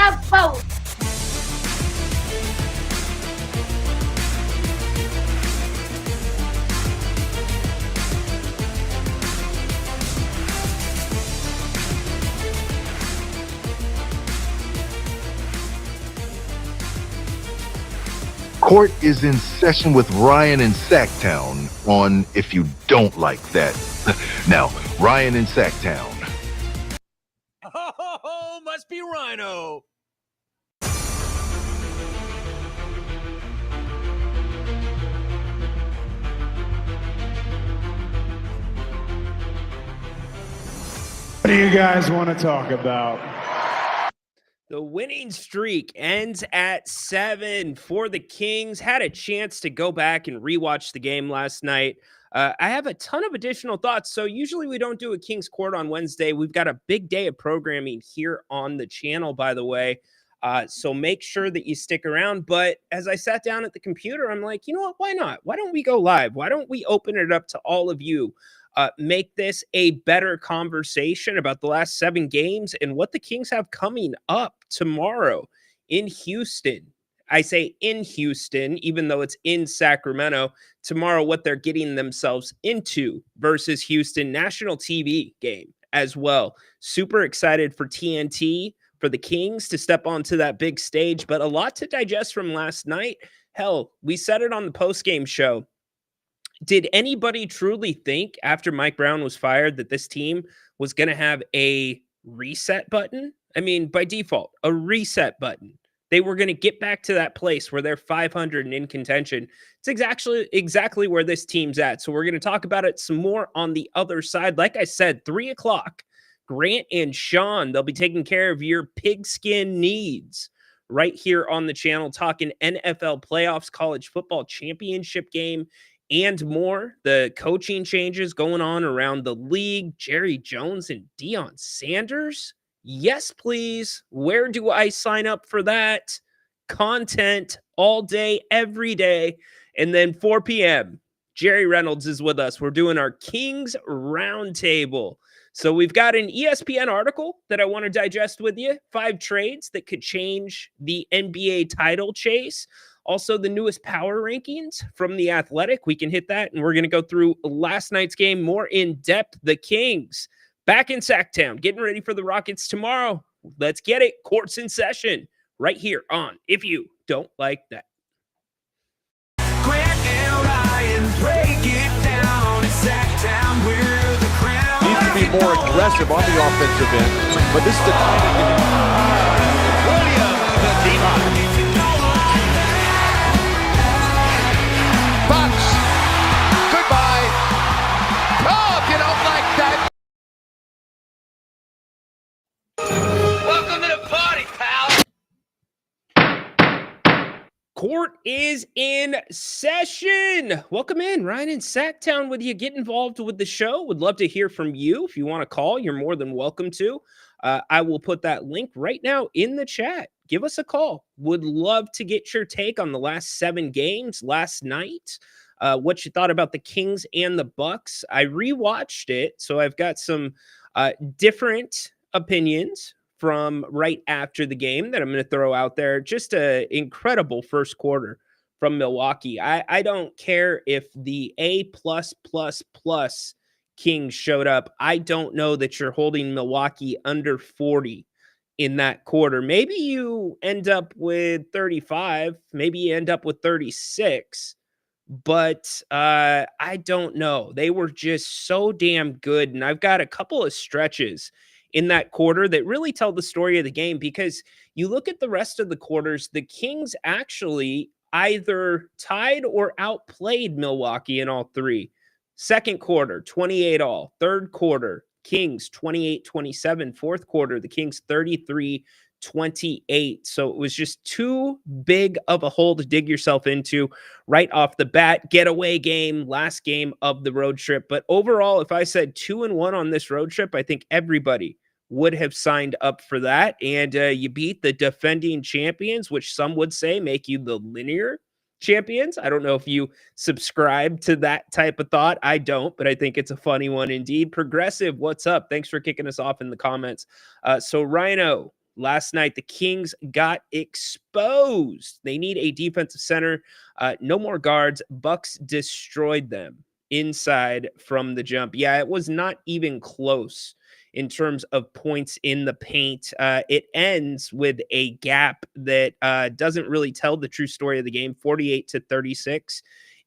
love both. Court is in session with Ryan in Sacktown on If You Don't Like That. Now, Ryan in Sacktown. Oh, must be Rhino. What do you guys want to talk about? The winning streak ends at 7 for the Kings. Had a chance to go back and rewatch the game last night. I have a ton of additional thoughts. So usually we don't do a Kings Court on Wednesday. We've got a big day of programming here on the channel, by the way. So make sure that you stick around. But as I sat down at the computer, I'm like, you know what? Why not? Why don't we go live? Why don't we open it up to all of you? Make this a better conversation about the last 7 games and what the Kings have coming up tomorrow in Houston. I say in Houston, even though it's in Sacramento. Tomorrow, what they're getting themselves into versus Houston. National TV game as well. Super excited for TNT, for the Kings to step onto that big stage, but a lot to digest from last night. Hell, we said it on the post-game show. Did anybody truly think after Mike Brown was fired that this team was going to have a reset button? I mean, by default, a reset button. They were going to get back to that place where they're 500 and in contention. It's exactly where this team's at. So we're going to talk about it some more on the other side. Like I said, 3 o'clock, Grant and Sean, they'll be taking care of your pigskin needs right here on the channel, talking NFL playoffs, college football championship game, and more. The coaching changes going on around the league. Jerry Jones and Deion Sanders. Yes, please. Where do I sign up for that? Content all day, every day. And then 4 p.m., Jerry Reynolds is with us. We're doing our Kings Roundtable. So we've got an ESPN article that I want to digest with you. 5 trades that could change the NBA title chase. Also, the newest power rankings from The Athletic. We can hit that, and we're going to go through last night's game more in depth. The Kings back in Sacktown, getting ready for the Rockets tomorrow. Let's get it. Court's in session right here on If You Don't Like That. Grant and Ryan, break it down. It's Sacktown, we're the crown. Needs to be more aggressive on the offensive end, but this is the time. Williams, the D-line. Fox, goodbye. Oh, if you don't like that. Welcome to the party, pal. Court is in session. Welcome in. Ryan in Sacktown with you. Get involved with the show. Would love to hear from you. If you want to call, you're more than welcome to. I will put that link right now in the chat. Give us a call. Would love to get your take on the last 7 games last night. What you thought about the Kings and the Bucks. I rewatched it, so I've got some different opinions from right after the game that I'm going to throw out there. Just an incredible first quarter from Milwaukee. I don't care if the A+++ Kings showed up. I don't know that you're holding Milwaukee under 40 in that quarter. Maybe you end up with 35, maybe you end up with 36, but I don't know. They were just so damn good, and I've got a couple of stretches in that quarter that really tell the story of the game, because you look at the rest of the quarters, the Kings actually either tied or outplayed Milwaukee in all 3. Second quarter, 28 all. Third quarter, Kings 28-27. Fourth quarter, the Kings 33-28. So it was just too big of a hole to dig yourself into right off the bat. Getaway game, last game of the road trip. But overall, if I said 2-1 on this road trip, I think everybody would have signed up for that. And you beat the defending champions, which some would say make you the linear champions. I don't know if you subscribe to that type of thought. I don't, but I think it's a funny one indeed. Progressive, what's up? Thanks for kicking us off in the comments. So Rhino, Last night, the Kings got exposed. They need a defensive center. No more guards. Bucks destroyed them inside from the jump. Yeah, it was not even close in terms of points in the paint. It ends with a gap that doesn't really tell the true story of the game, 48-36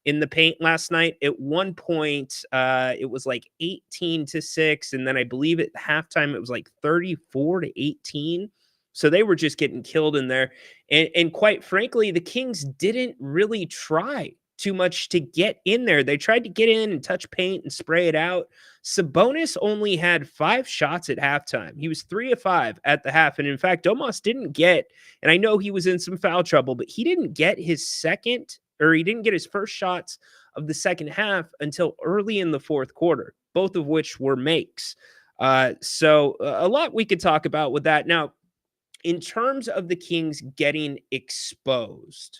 in the paint last night. At one point, it was like 18-6. And then I believe at halftime, it was like 34-18. So they were just getting killed in there. And quite frankly, the Kings didn't really try too much to get in there. They tried to get in and touch paint and spray it out. Sabonis only had 5 shots at halftime. He was 3 of 5 at the half. And in fact, Domas didn't get, and I know he was in some foul trouble, but he didn't get his first shots of the second half until early in the fourth quarter, both of which were makes. So a lot we could talk about with that. Now, in terms of the Kings getting exposed,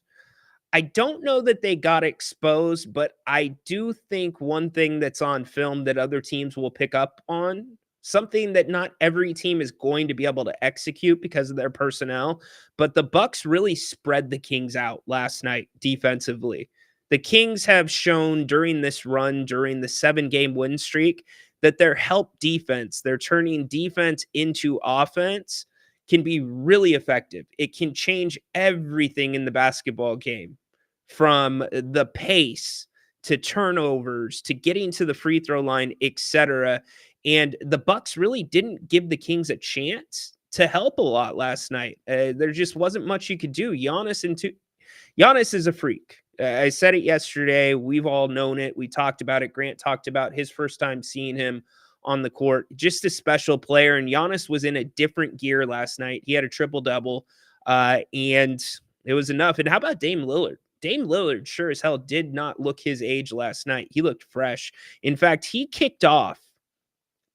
I don't know that they got exposed, but I do think one thing that's on film that other teams will pick up on, something that not every team is going to be able to execute because of their personnel, but the Bucks really spread the Kings out last night defensively. The Kings have shown during this run, during the 7-game win streak, that their help defense, they're turning defense into offense, can be really effective. It can change everything in the basketball game, from the pace to turnovers to getting to the free throw line, etc. And the Bucks really didn't give the Kings a chance to help a lot last night. There just wasn't much you could do. Giannis is a freak. I said it yesterday. We've all known it. We talked about it. Grant talked about his first time seeing him on the court. Just a special player. And Giannis was in a different gear last night. He had a triple-double, and it was enough. And how about Dame Lillard? Dame Lillard sure as hell did not look his age last night. He looked fresh. In fact, he kicked off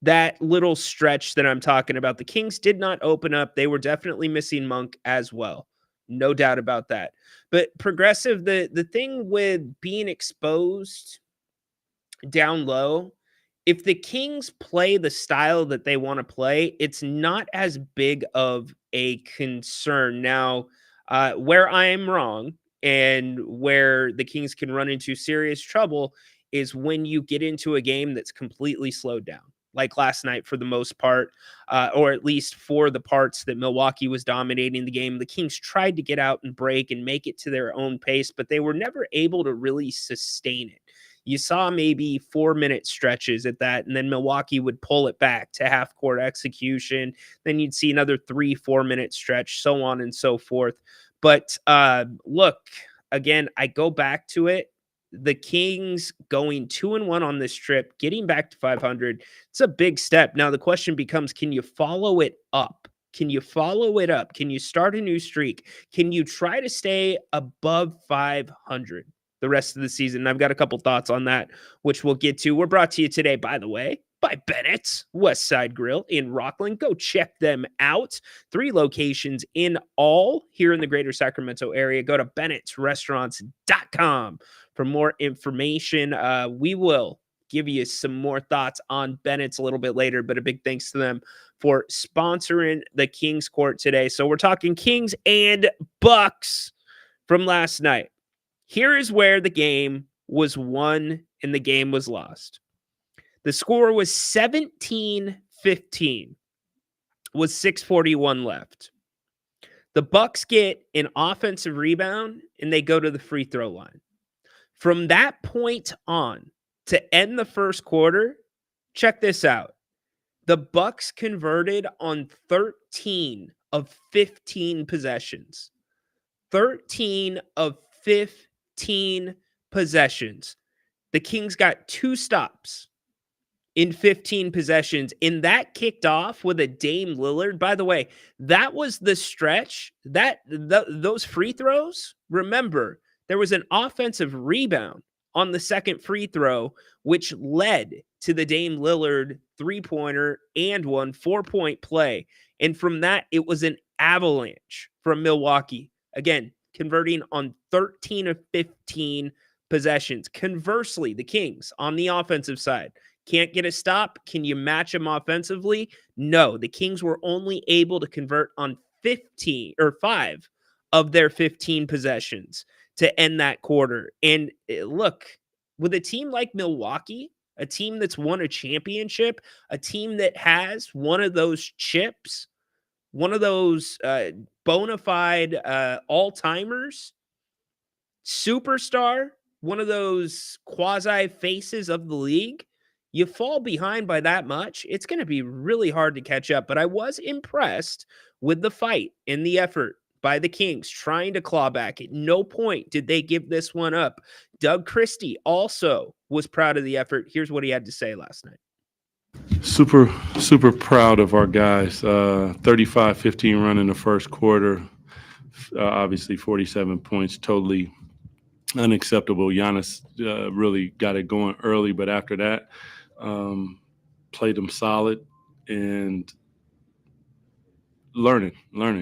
that little stretch that I'm talking about. The Kings did not open up. They were definitely missing Monk as well. No doubt about that. But Progressive, the thing with being exposed down low, if the Kings play the style that they want to play, it's not as big of a concern. Now, where I am wrong and where the Kings can run into serious trouble is when you get into a game that's completely slowed down, like last night for the most part, or at least for the parts that Milwaukee was dominating the game. The Kings tried to get out and break and make it to their own pace, but they were never able to really sustain it. You saw maybe 4-minute stretches at that, and then Milwaukee would pull it back to half-court execution. Then you'd see another 3-4-minute stretch, so on and so forth. But look, again, I go back to it. The Kings going 2-1 on this trip, getting back to 500, it's a big step. Now the question becomes, can you follow it up? Can you follow it up? Can you start a new streak? Can you try to stay above 500 the rest of the season? And I've got a couple thoughts on that, which we'll get to. We're brought to you today, by the way, by Bennett's West Side Grill in Rockland. Go check them out. 3 locations in all here in the greater Sacramento area. Go to bennettsrestaurants.com for more information. We will give you some more thoughts on Bennett's a little bit later, but a big thanks to them for sponsoring the Kings Court today. So we're talking Kings and Bucks from last night. Here is where the game was won and the game was lost. The score was 17-15 with 6:41 left. The Bucks get an offensive rebound and they go to the free throw line. From that point on to end the first quarter, check this out. The Bucks converted on 13 of 15 possessions. 13 of 15 possessions. The Kings got 2 stops in 15 possessions, and that kicked off with a Dame Lillard. By the way, that was the stretch. Those free throws, remember, there was an offensive rebound on the second free throw, which led to the Dame Lillard 3-pointer and 1 4-point play. And from that, it was an avalanche from Milwaukee. Again, converting on 13 of 15 possessions. Conversely, the Kings on the offensive side can't get a stop. Can you match them offensively? No, the Kings were only able to convert on 15 or 5 of their 15 possessions to end that quarter. And look, with a team like Milwaukee, a team that's won a championship, a team that has one of those chips, one of those bona fide all-timers, superstar, one of those quasi faces of the league, you fall behind by that much, it's going to be really hard to catch up. But I was impressed with the fight and the effort by the Kings trying to claw back. At no point did they give this one up. Doug Christie also was proud of the effort. Here's what he had to say last night. Super proud of our guys. 35-15 run in the first quarter. Obviously 47 points, totally unacceptable. Giannis really got it going early, but after that, played them solid and learning.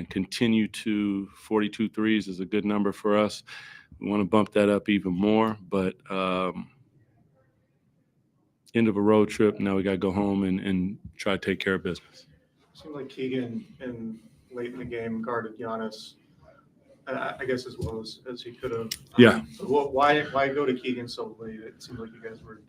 Continue to 42 threes is a good number for us. We want to bump that up even more, but end of a road trip. Now we got to go home and try to take care of business. Seemed like Keegan late in the game guarded Giannis, I guess as well as he could have. Yeah. Why go to Keegan so late? It seemed like you guys were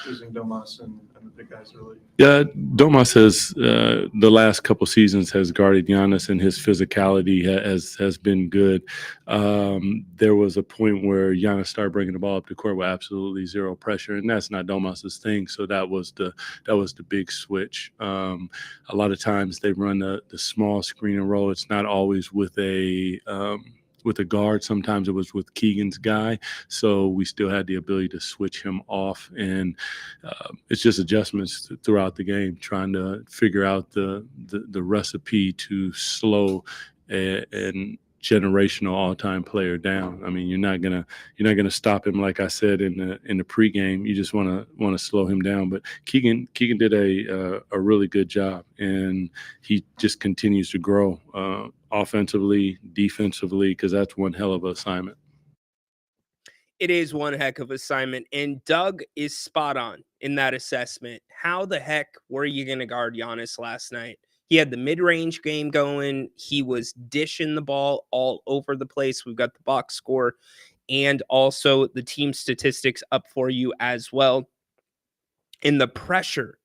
using Domas and the big guys early. Yeah, Domas has the last couple seasons has guarded Giannis, and his physicality has been good. There was a point where Giannis started bringing the ball up the court with absolutely zero pressure, and that's not Domas's thing. So that was the big switch. A lot of times they run the small screen and roll. It's not always with a guard. Sometimes it was with Keegan's guy. So we still had the ability to switch him off. And it's just adjustments throughout the game, trying to figure out the recipe to slow and generational all-time player down. I mean, you're not gonna stop him, like I said in the pregame. You just want to slow him down. But Keegan did a really good job, and he just continues to grow offensively, defensively, because that's one hell of an assignment. It is one heck of assignment, and Doug is spot on in that assessment. How the heck were you going to guard Giannis last night? He had the mid-range game going. He was dishing the ball all over the place. We've got the box score and also the team statistics up for you as well. And the pressure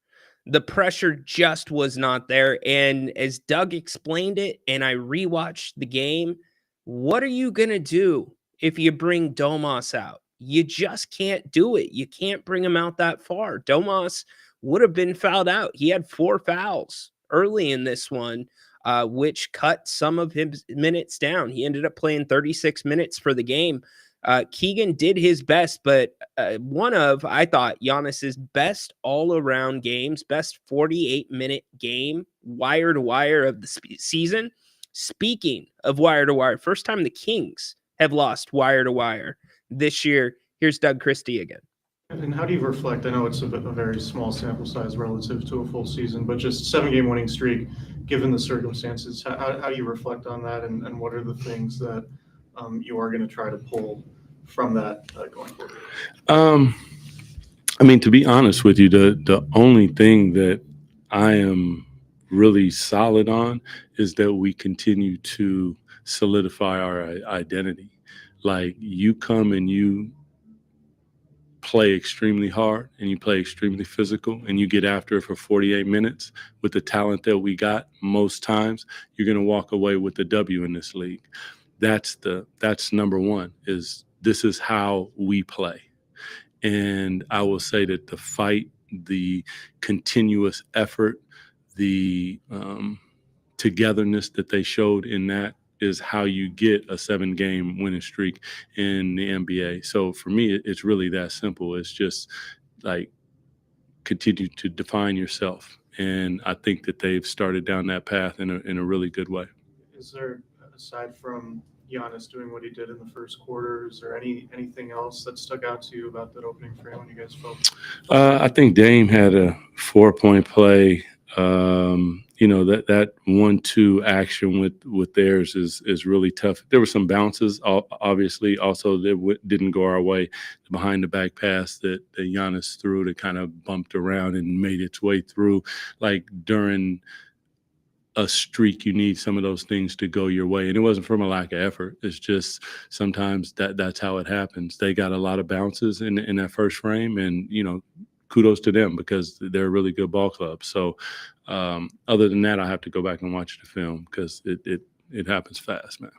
just was not there. And as Doug explained it, and I rewatched the game, what are you going to do if you bring Domas out? You just can't do it. You can't bring him out that far. Domas would have been fouled out. He had 4 fouls early in this one, which cut some of his minutes down. He ended up playing 36 minutes for the game. Keegan did his best, but one of, I thought, Giannis's best all-around games, best 48-minute game, wire-to-wire of the season. Speaking of wire-to-wire, first time the Kings have lost wire-to-wire this year. Here's Doug Christie again. And how do you reflect? I know it's a very small sample size relative to a full season, but just 7-game winning streak, given the circumstances, how do you reflect on that, and what are the things that you are going to try to pull from that going forward? I mean, to be honest with you, the only thing that I am really solid on is that we continue to solidify our identity. Like, you come and you play extremely hard and you play extremely physical and you get after it for 48 minutes with the talent that we got, most times you're going to walk away with the W in this league. That's number one. This is how we play. And I will say that the fight, the continuous effort, the togetherness that they showed in that is how you get a 7-game winning streak in the NBA. So for me, it's really that simple. It's just like, continue to define yourself. And I think that they've started down that path in a really good way. Is there, aside from Giannis doing what he did in the first quarter, is there anything else that stuck out to you about that opening frame when you guys felt? I think Dame had a 4-point play. That 1-2 action with theirs is really tough. There were some bounces, obviously, also that didn't go our way. The behind the back pass that Giannis threw that kind of bumped around and made its way through, like during a streak, you need some of those things to go your way. And it wasn't from a lack of effort. It's just sometimes that's how it happens. They got a lot of bounces in that first frame, and kudos to them because they're a really good ball club. So other than that, I have to go back and watch the film because it happens fast, man.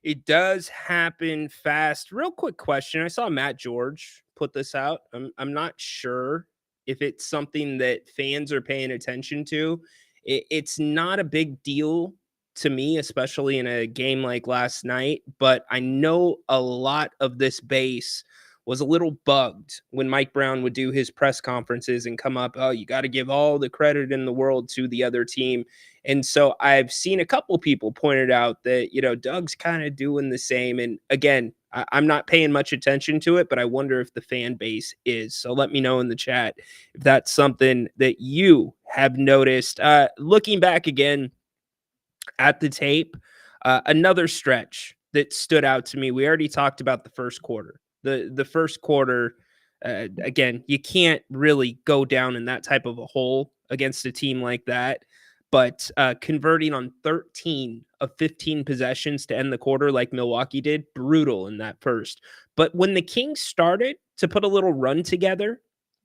It does happen fast. Real quick question. I saw Matt George put this out. I'm not sure if it's something that fans are paying attention to. It's not a big deal to me, especially in a game like last night, but I know a lot of this base was a little bugged when Mike Brown would do his press conferences and come up, oh, you got to give all the credit in the world to the other team. And so I've seen a couple people pointed out that, Doug's kind of doing the same. And again, I'm not paying much attention to it, but I wonder if the fan base is. So let me know in the chat if that's something that you have noticed. Looking back again at the tape, another stretch that stood out to me. We already talked about the first quarter. The first quarter, again, you can't really go down in that type of a hole against a team like that. But converting on 13 of 15 possessions to end the quarter like Milwaukee did, brutal in that first. But when the Kings started to put a little run together,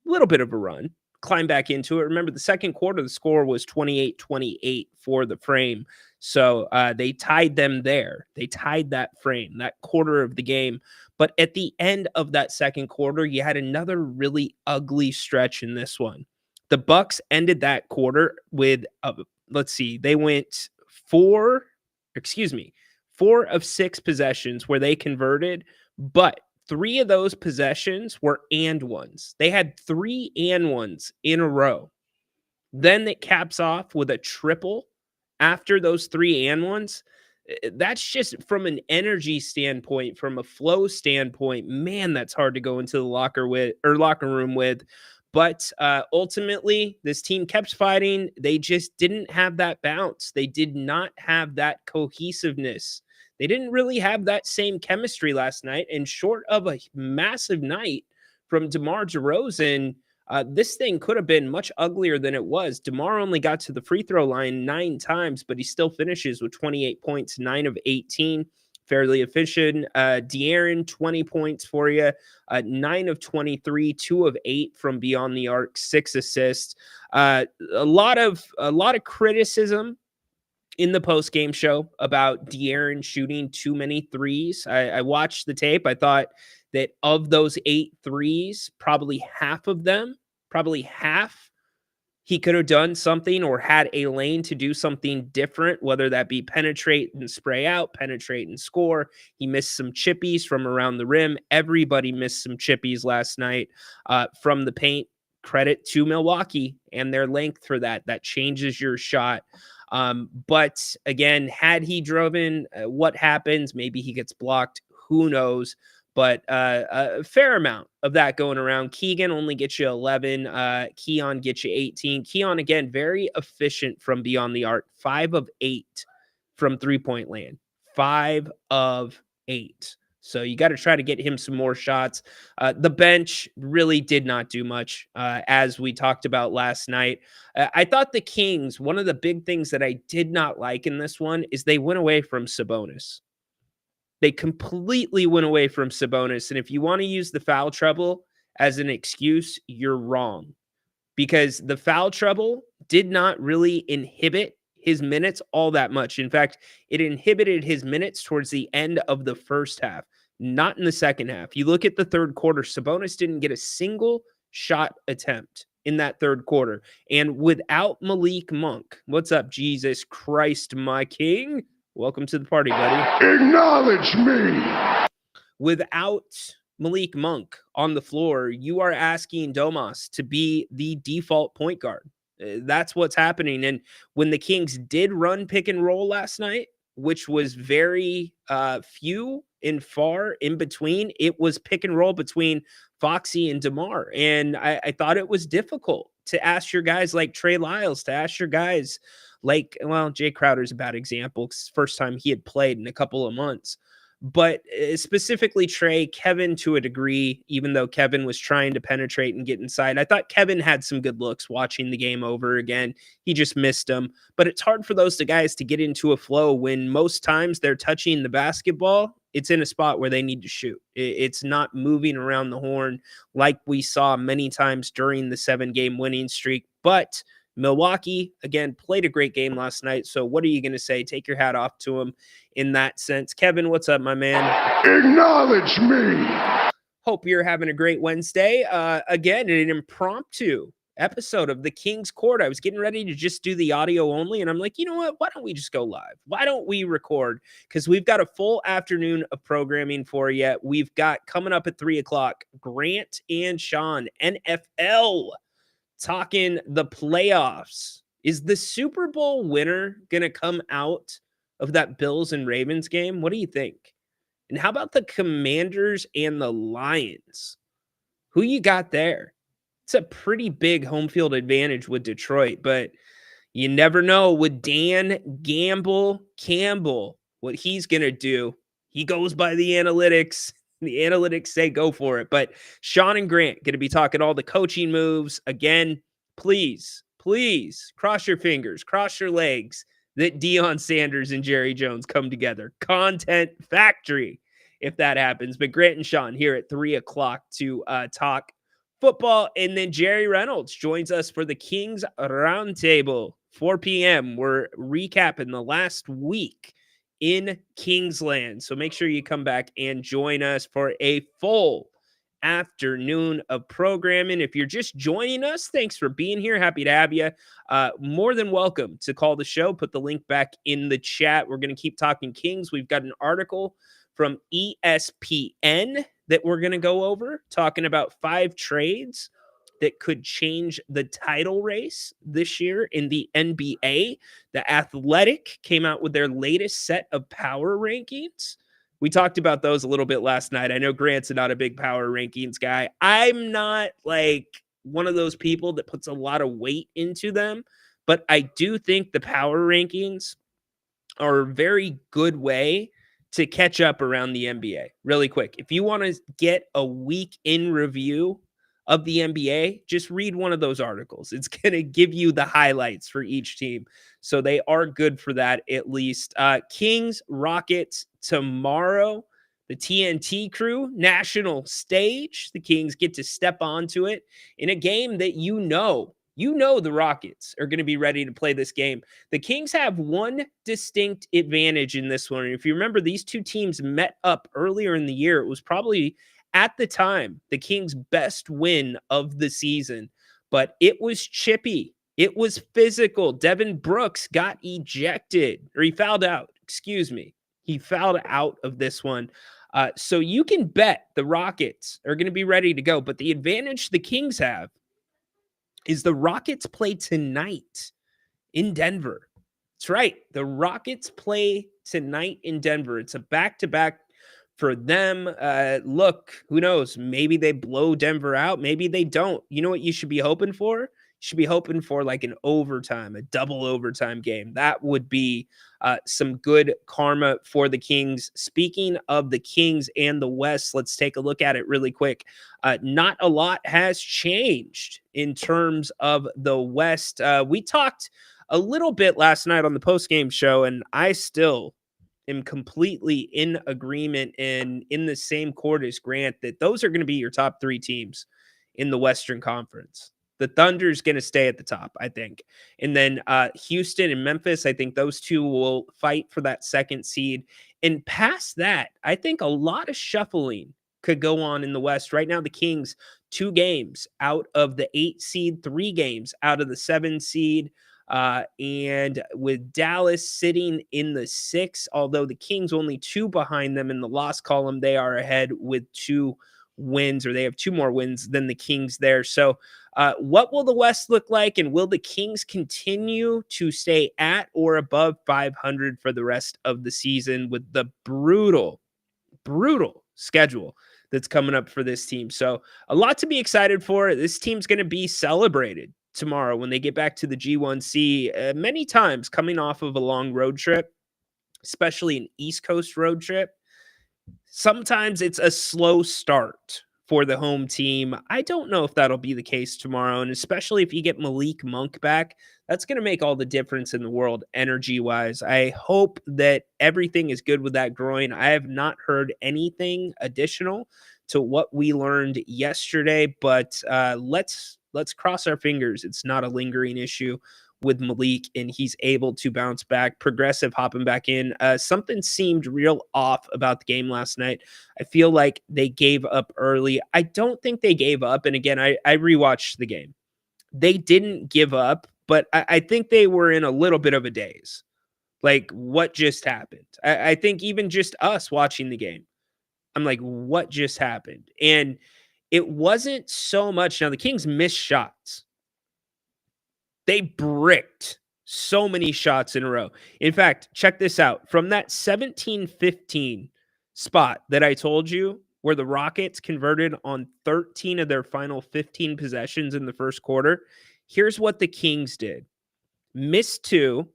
a little bit of a run, climb back into it. Remember, the second quarter, the score was 28-28 for the frame. So they tied them there. They tied that frame, that quarter of the game. But at the end of that second quarter, you had another really ugly stretch in this one. The Bucks ended that quarter with, let's see, they went 4 of 6 possessions where they converted, but 3 of those possessions were and ones. They had 3 and ones in a row. Then it caps off with a triple after those 3 and ones. That's just from an energy standpoint, from a flow standpoint, man, that's hard to go into the locker room with. But ultimately, this team kept fighting. They just didn't have that bounce. They did not have that cohesiveness. They didn't really have that same chemistry last night. And short of a massive night from DeMar DeRozan, this thing could have been much uglier than it was. DeMar only got to the free throw line 9 times, but he still finishes with 28 points, 9 of 18. Fairly efficient. De'Aaron, 20 points for you, 9 of 23, 2 of 8 from beyond the arc, 6 assists. A lot of criticism in the post-game show about De'Aaron shooting too many threes. I watched the tape. I thought that of those 8 threes, probably half, he could have done something or had a lane to do something different, whether that be penetrate and spray out, penetrate and score. He missed some chippies from around the rim. Everybody missed some chippies last night from the paint. Credit to Milwaukee and their length for that. That changes your shot. But again, had he driven, what happens? Maybe he gets blocked. Who knows? But a fair amount of that going around. Keegan only gets you 11. Keon gets you 18. Keon, again, very efficient from beyond the arc. 5 of 8 from three-point land. 5 of 8. So you got to try to get him some more shots. The bench really did not do much, as we talked about last night. I thought the Kings, one of the big things that I did not like in this one is they went away from Sabonis. They completely went away from Sabonis. And if you want to use the foul trouble as an excuse, you're wrong. Because the foul trouble did not really inhibit his minutes all that much. In fact, it inhibited his minutes towards the end of the first half, not in the second half. You look at the third quarter, Sabonis didn't get a single shot attempt in that third quarter. And without Malik Monk, what's up, Jesus Christ, my king? Welcome to the party, buddy. Acknowledge me. Without Malik Monk on the floor, you are asking Domas to be the default point guard. That's what's happening. And when the Kings did run pick and roll last night, which was very few and far in between, it was pick and roll between Foxy and DeMar. And I thought it was difficult to ask your guys like Trey Lyles, to ask your guys like, well, Jay Crowder's a bad example. It's the first time he had played in a couple of months. But specifically Trey, Kevin to a degree, even though Kevin was trying to penetrate and get inside. I thought Kevin had some good looks watching the game over again. He just missed them. But it's hard for those guys to get into a flow when most times they're touching the basketball. It's in a spot where they need to shoot. It's not moving around the horn like we saw many times during the 7-game winning streak. But Milwaukee, again, played a great game last night. So what are you going to say? Take your hat off to them in that sense. Kevin, what's up, my man? Acknowledge me. Hope you're having a great Wednesday. Again, an impromptu episode of the King's Court. I was getting ready to just do the audio only, and I'm like, you know what? Why don't we just go live? Why don't we record? Because we've got a full afternoon of programming for you. We've got coming up at 3 o'clock, Grant and Sean, NFL, talking the playoffs. Is the Super Bowl winner going to come out of that Bills and Ravens game? What do you think? And how about the Commanders and the Lions? Who you got there? It's a pretty big home field advantage with Detroit, but you never know with Dan Campbell, what he's going to do. He goes by the analytics. The analytics say go for it. But Sean and Grant going to be talking all the coaching moves. Again, please cross your fingers, cross your legs that Deion Sanders and Jerry Jones come together. Content factory if that happens. But Grant and Sean here at 3 o'clock to talk football. And then Jerry Reynolds joins us for the Kings Roundtable, 4 p.m. We're recapping the last week in Kingsland. So make sure you come back and join us for a full afternoon of programming. If you're just joining us, thanks for being here. Happy to have you. More than welcome to call the show. Put the link back in the chat. We're going to keep talking Kings. We've got an article from ESPN that we're going to go over, talking about 5 trades that could change the title race this year in the NBA. The Athletic came out with their latest set of power rankings. We talked about those a little bit last night. I know Grant's not a big power rankings guy. I'm not like one of those people that puts a lot of weight into them, but I do think the power rankings are a very good way to catch up around the NBA really quick. If you want to get a week in review of the NBA, just read one of those articles. It's going to give you the highlights for each team. So they are good for that, at least. Kings, Rockets tomorrow. The TNT crew, national stage. The Kings get to step onto it in a game that you know the Rockets are going to be ready to play this game. The Kings have one distinct advantage in this one. And if you remember, these two teams met up earlier in the year. It was probably, at the time, the Kings' best win of the season. But it was chippy. It was physical. Devin Brooks got ejected, or he fouled out. Excuse me. He fouled out of this one. So you can bet the Rockets are going to be ready to go. But the advantage the Kings have is the Rockets play tonight in Denver. That's right. The Rockets play tonight in Denver. It's a back-to-back for them. Look, who knows? Maybe they blow Denver out. Maybe they don't. You know what you should be hoping for? You should be hoping for like an overtime, a double overtime game. That would be some good karma for the Kings. Speaking of the Kings and the West, let's take a look at it really quick. Not a lot has changed in terms of the West. We talked a little bit last night on the postgame show, and I still am completely in agreement and in the same court as Grant that those are going to be your top 3 teams in the Western Conference. The Thunder's going to stay at the top, I think. And then Houston and Memphis, I think those two will fight for that second seed. And past that, I think a lot of shuffling could go on in the West. Right now, the Kings, 2 games out of the 8 seed, 3 games out of the 7 seed. And with Dallas sitting in the 6, although the Kings only 2 behind them in the loss column, they are ahead with 2 wins, or they have 2 more wins than the Kings there. So what will the West look like, and will the Kings continue to stay at or above 500 for the rest of the season with the brutal schedule that's coming up for this team? So a lot to be excited for. This team's going to be celebrated tomorrow when they get back to the G1C, many times coming off of a long road trip, especially an East Coast road trip. Sometimes it's a slow start for the home team. I don't know if that'll be the case tomorrow, and especially if you get Malik Monk back, that's going to make all the difference in the world energy-wise. I hope that everything is good with that groin. I have not heard anything additional to what we learned yesterday, but let's cross our fingers it's not a lingering issue with Malik and he's able to bounce back. Progressive hopping back in. Something seemed real off about the game last night. I feel like they gave up early. I don't think they gave up. And again, I rewatched the game. They didn't give up, but I think they were in a little bit of a daze. Like, what just happened? I think even just us watching the game, I'm like, what just happened? And it wasn't so much. Now, the Kings missed shots. They bricked so many shots in a row. In fact, check this out. From that 17-15 spot that I told you, where the Rockets converted on 13 of their final 15 possessions in the first quarter, here's what the Kings did. Miss two,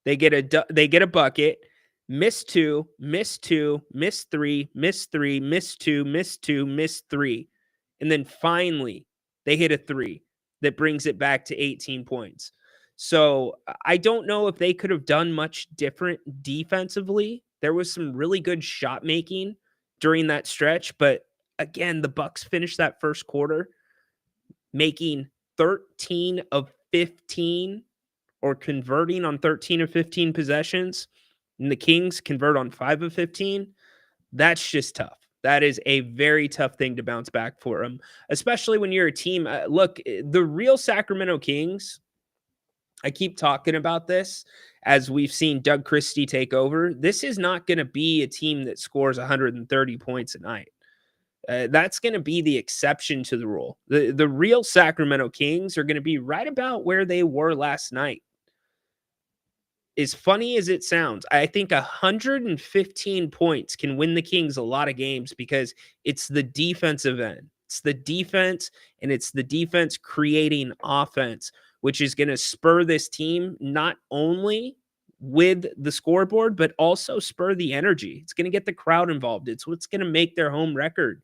they get a bucket, miss two, miss two, miss three, miss three, miss two, miss two, miss three. And then finally, they hit a three that brings it back to 18 points. So I don't know if they could have done much different defensively. There was some really good shot making during that stretch, but again, the Bucks finished that first quarter making 13 of 15 or converting on 13 of 15 possessions, and the Kings convert on 5 of 15. That's just tough. That is a very tough thing to bounce back for them, especially when you're a team. Look, the real Sacramento Kings, I keep talking about this as we've seen Doug Christie take over. This is not going to be a team that scores 130 points a night. That's going to be the exception to the rule. The real Sacramento Kings are going to be right about where they were last night. As funny as it sounds, I think 115 points can win the Kings a lot of games because it's the defensive end. It's the defense, and it's the defense creating offense, which is going to spur this team not only with the scoreboard, but also spur the energy. It's going to get the crowd involved. It's what's going to make their home record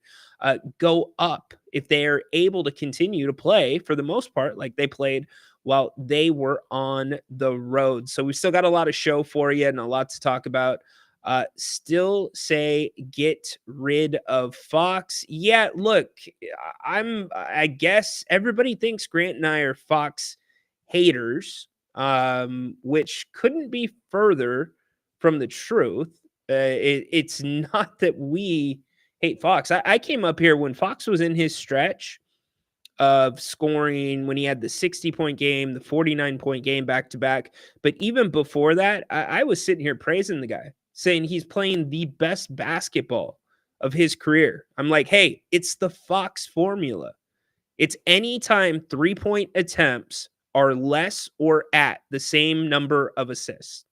go up if they are able to continue to play, for the most part, like they played while they were on the road. So we've still got a lot of show for you and a lot to talk about. Still say get rid of Fox. Yeah, look, I guess everybody thinks Grant and I are Fox haters, which couldn't be further from the truth. It's not that we hate Fox. I came up here when Fox was in his stretch of scoring, when he had the 60-point game, the 49-point game back-to-back. But even before that, I was sitting here praising the guy, saying he's playing the best basketball of his career. I'm like, hey, it's the Fox formula. It's anytime 3-point attempts are less or at the same number of assists.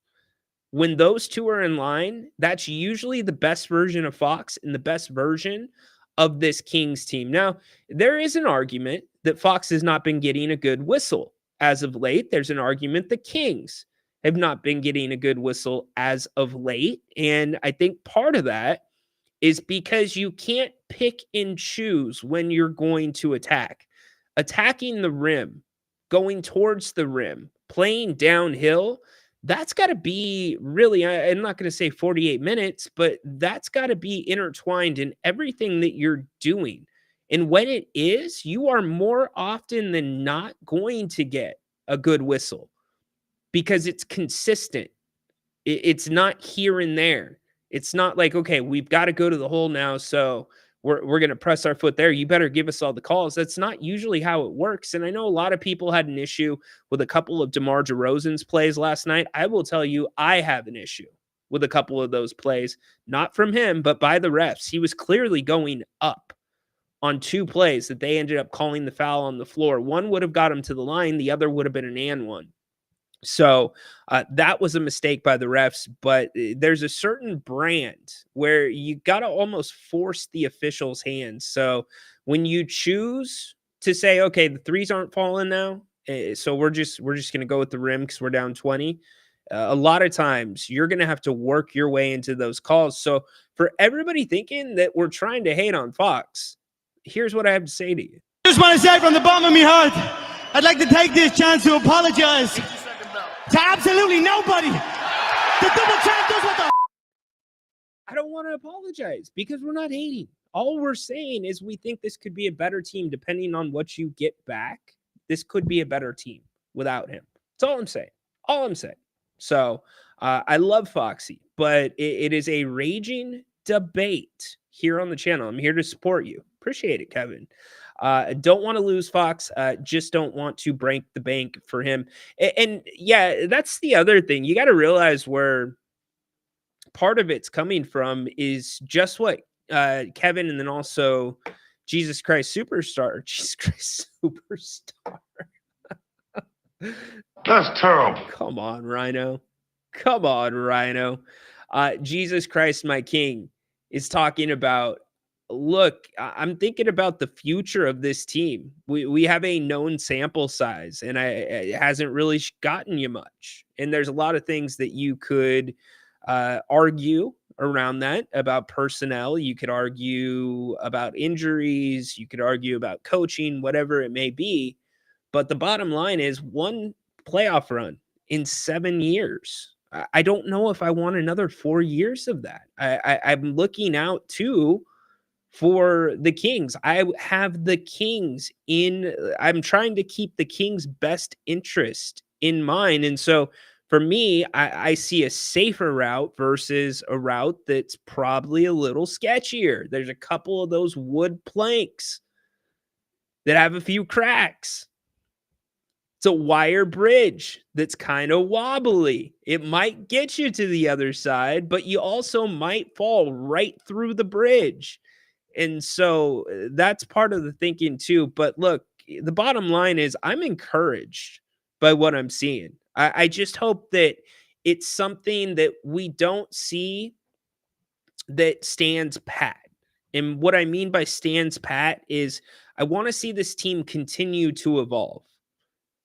When those two are in line, that's usually the best version of Fox and the best version of this Kings team. Now, there is an argument that Fox has not been getting a good whistle as of late. There's an argument the Kings have not been getting a good whistle as of late. And I think part of that is because you can't pick and choose when you're going to attack. Attacking the rim, going towards the rim, playing downhill, that's got to be really, I'm not going to say 48 minutes, but that's got to be intertwined in everything that you're doing. And when it is, you are more often than not going to get a good whistle because it's consistent. It's not here and there. It's not like, okay, we've got to go to the hole now, so we're going to press our foot there. You better give us all the calls. That's not usually how it works. And I know a lot of people had an issue with a couple of DeMar DeRozan's plays last night. I will tell you, I have an issue with a couple of those plays, not from him, but by the refs. He was clearly going up on 2 plays that they ended up calling the foul on the floor. One would have got him to the line. The other would have been an and one. So that was a mistake by the refs, but there's a certain brand where you got to almost force the officials' hands. So when you choose to say, okay, the threes aren't falling now, so we're just going to go with the rim because we're down 20. A lot of times you're going to have to work your way into those calls. So for everybody thinking that we're trying to hate on Fox, here's what I have to say to you. Just want to say from the bottom of my heart, I'd like to take this chance to apologize to absolutely nobody. The double champ does what the I don't want to apologize because we're not hating. All we're saying is we think this could be a better team depending on what you get back. This could be a better team without him. That's all I'm saying. All I'm saying. So I love Foxy, but it is a raging debate here on the channel. I'm here to support you. Appreciate it, Kevin. Don't want to lose Fox. Just don't want to break the bank for him. And yeah, that's the other thing. You got to realize where part of it's coming from is just what Kevin and then also Jesus Christ Superstar. Jesus Christ Superstar. That's terrible. Come on, Rhino. Come on, Rhino. Jesus Christ, my King, is talking about, look, I'm thinking about the future of this team. We have a known sample size, and it hasn't really gotten you much. And there's a lot of things that you could argue around that about personnel. You could argue about injuries. You could argue about coaching, whatever it may be. But the bottom line is one playoff run in 7 years. I don't know if I want another 4 years of that. I'm looking out too for the Kings. I have the Kings I'm trying to keep the Kings' best interest in mind. And so for me, I see a safer route versus a route that's probably a little sketchier. There's a couple of those wood planks that have a few cracks. It's a wire bridge that's kind of wobbly. It might get you to the other side, but you also might fall right through the bridge. And so that's part of the thinking too. But look, the bottom line is I'm encouraged by what I'm seeing. I just hope that it's something that we don't see that stands pat. And what I mean by stands pat is I want to see this team continue to evolve.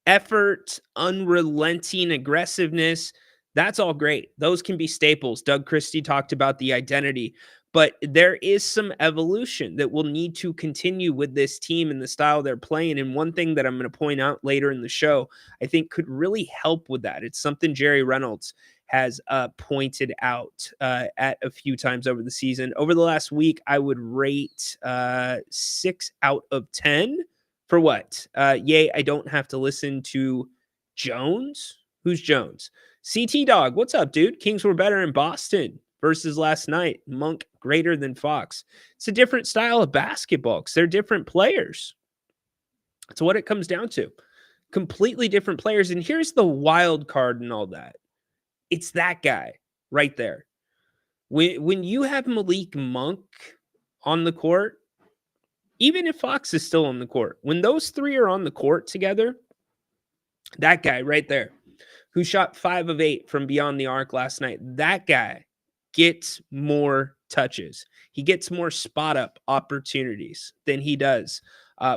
Effort, unrelenting aggressiveness, that's all great. Those can be staples. Doug Christie talked about the identity, but there is some evolution that will need to continue with this team and the style they're playing. And one thing that I'm going to point out later in the show, I think could really help with that. It's something Jerry Reynolds has pointed out at a few times over the season. Over the last week, I would rate 6 out of 10. For what? Yay, I don't have to listen to Jones. Who's Jones? CT Dog, what's up, dude? Kings were better in Boston versus last night. Monk greater than Fox. It's a different style of basketball because they're different players. That's what it comes down to. Completely different players. And here's the wild card and all that. It's that guy right there. When you have Malik Monk on the court, even if Fox is still on the court, when those three are on the court together, that guy right there who shot 5 of 8 from beyond the arc last night, that guy gets more touches. He gets more spot up opportunities than he does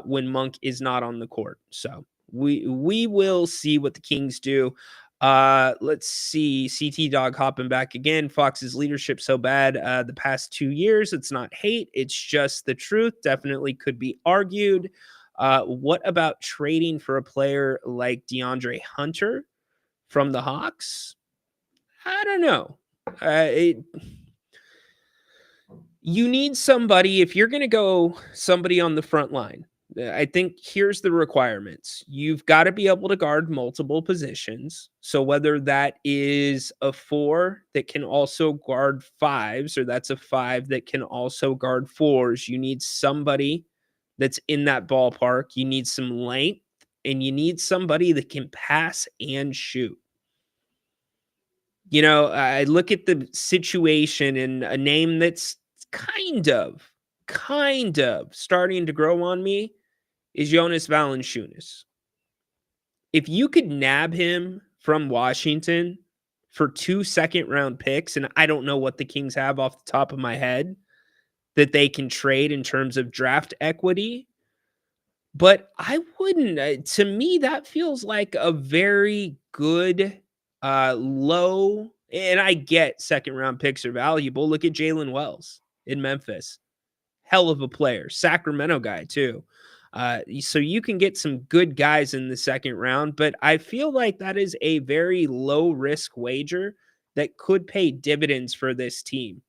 when Monk is not on the court. So we will see what the Kings do. Let's see. CT Dog hopping back again. Fox's leadership so bad the past 2 years. It's not hate. It's just the truth. Definitely could be argued. What about trading for a player like DeAndre Hunter from the Hawks? I don't know. You need somebody, if you're going to go somebody on the front line, I think here's the requirements. You've got to be able to guard multiple positions. So whether that is a 4 that can also guard 5s, or that's a 5 that can also guard 4s, you need somebody that's in that ballpark. You need some length, and you need somebody that can pass and shoot. You know, I look at the situation, and a name that's kind of starting to grow on me is Jonas Valanciunas. If you could nab him from Washington for 2 second-round picks, and I don't know what the Kings have off the top of my head that they can trade in terms of draft equity, but I wouldn't. To me, that feels like a very good, low And I get second round picks are valuable. Look at Jalen Wells in Memphis. Hell of a player. Sacramento guy, too. So you can get some good guys in the second round, but I feel like that is a very low risk wager that could pay dividends for this team.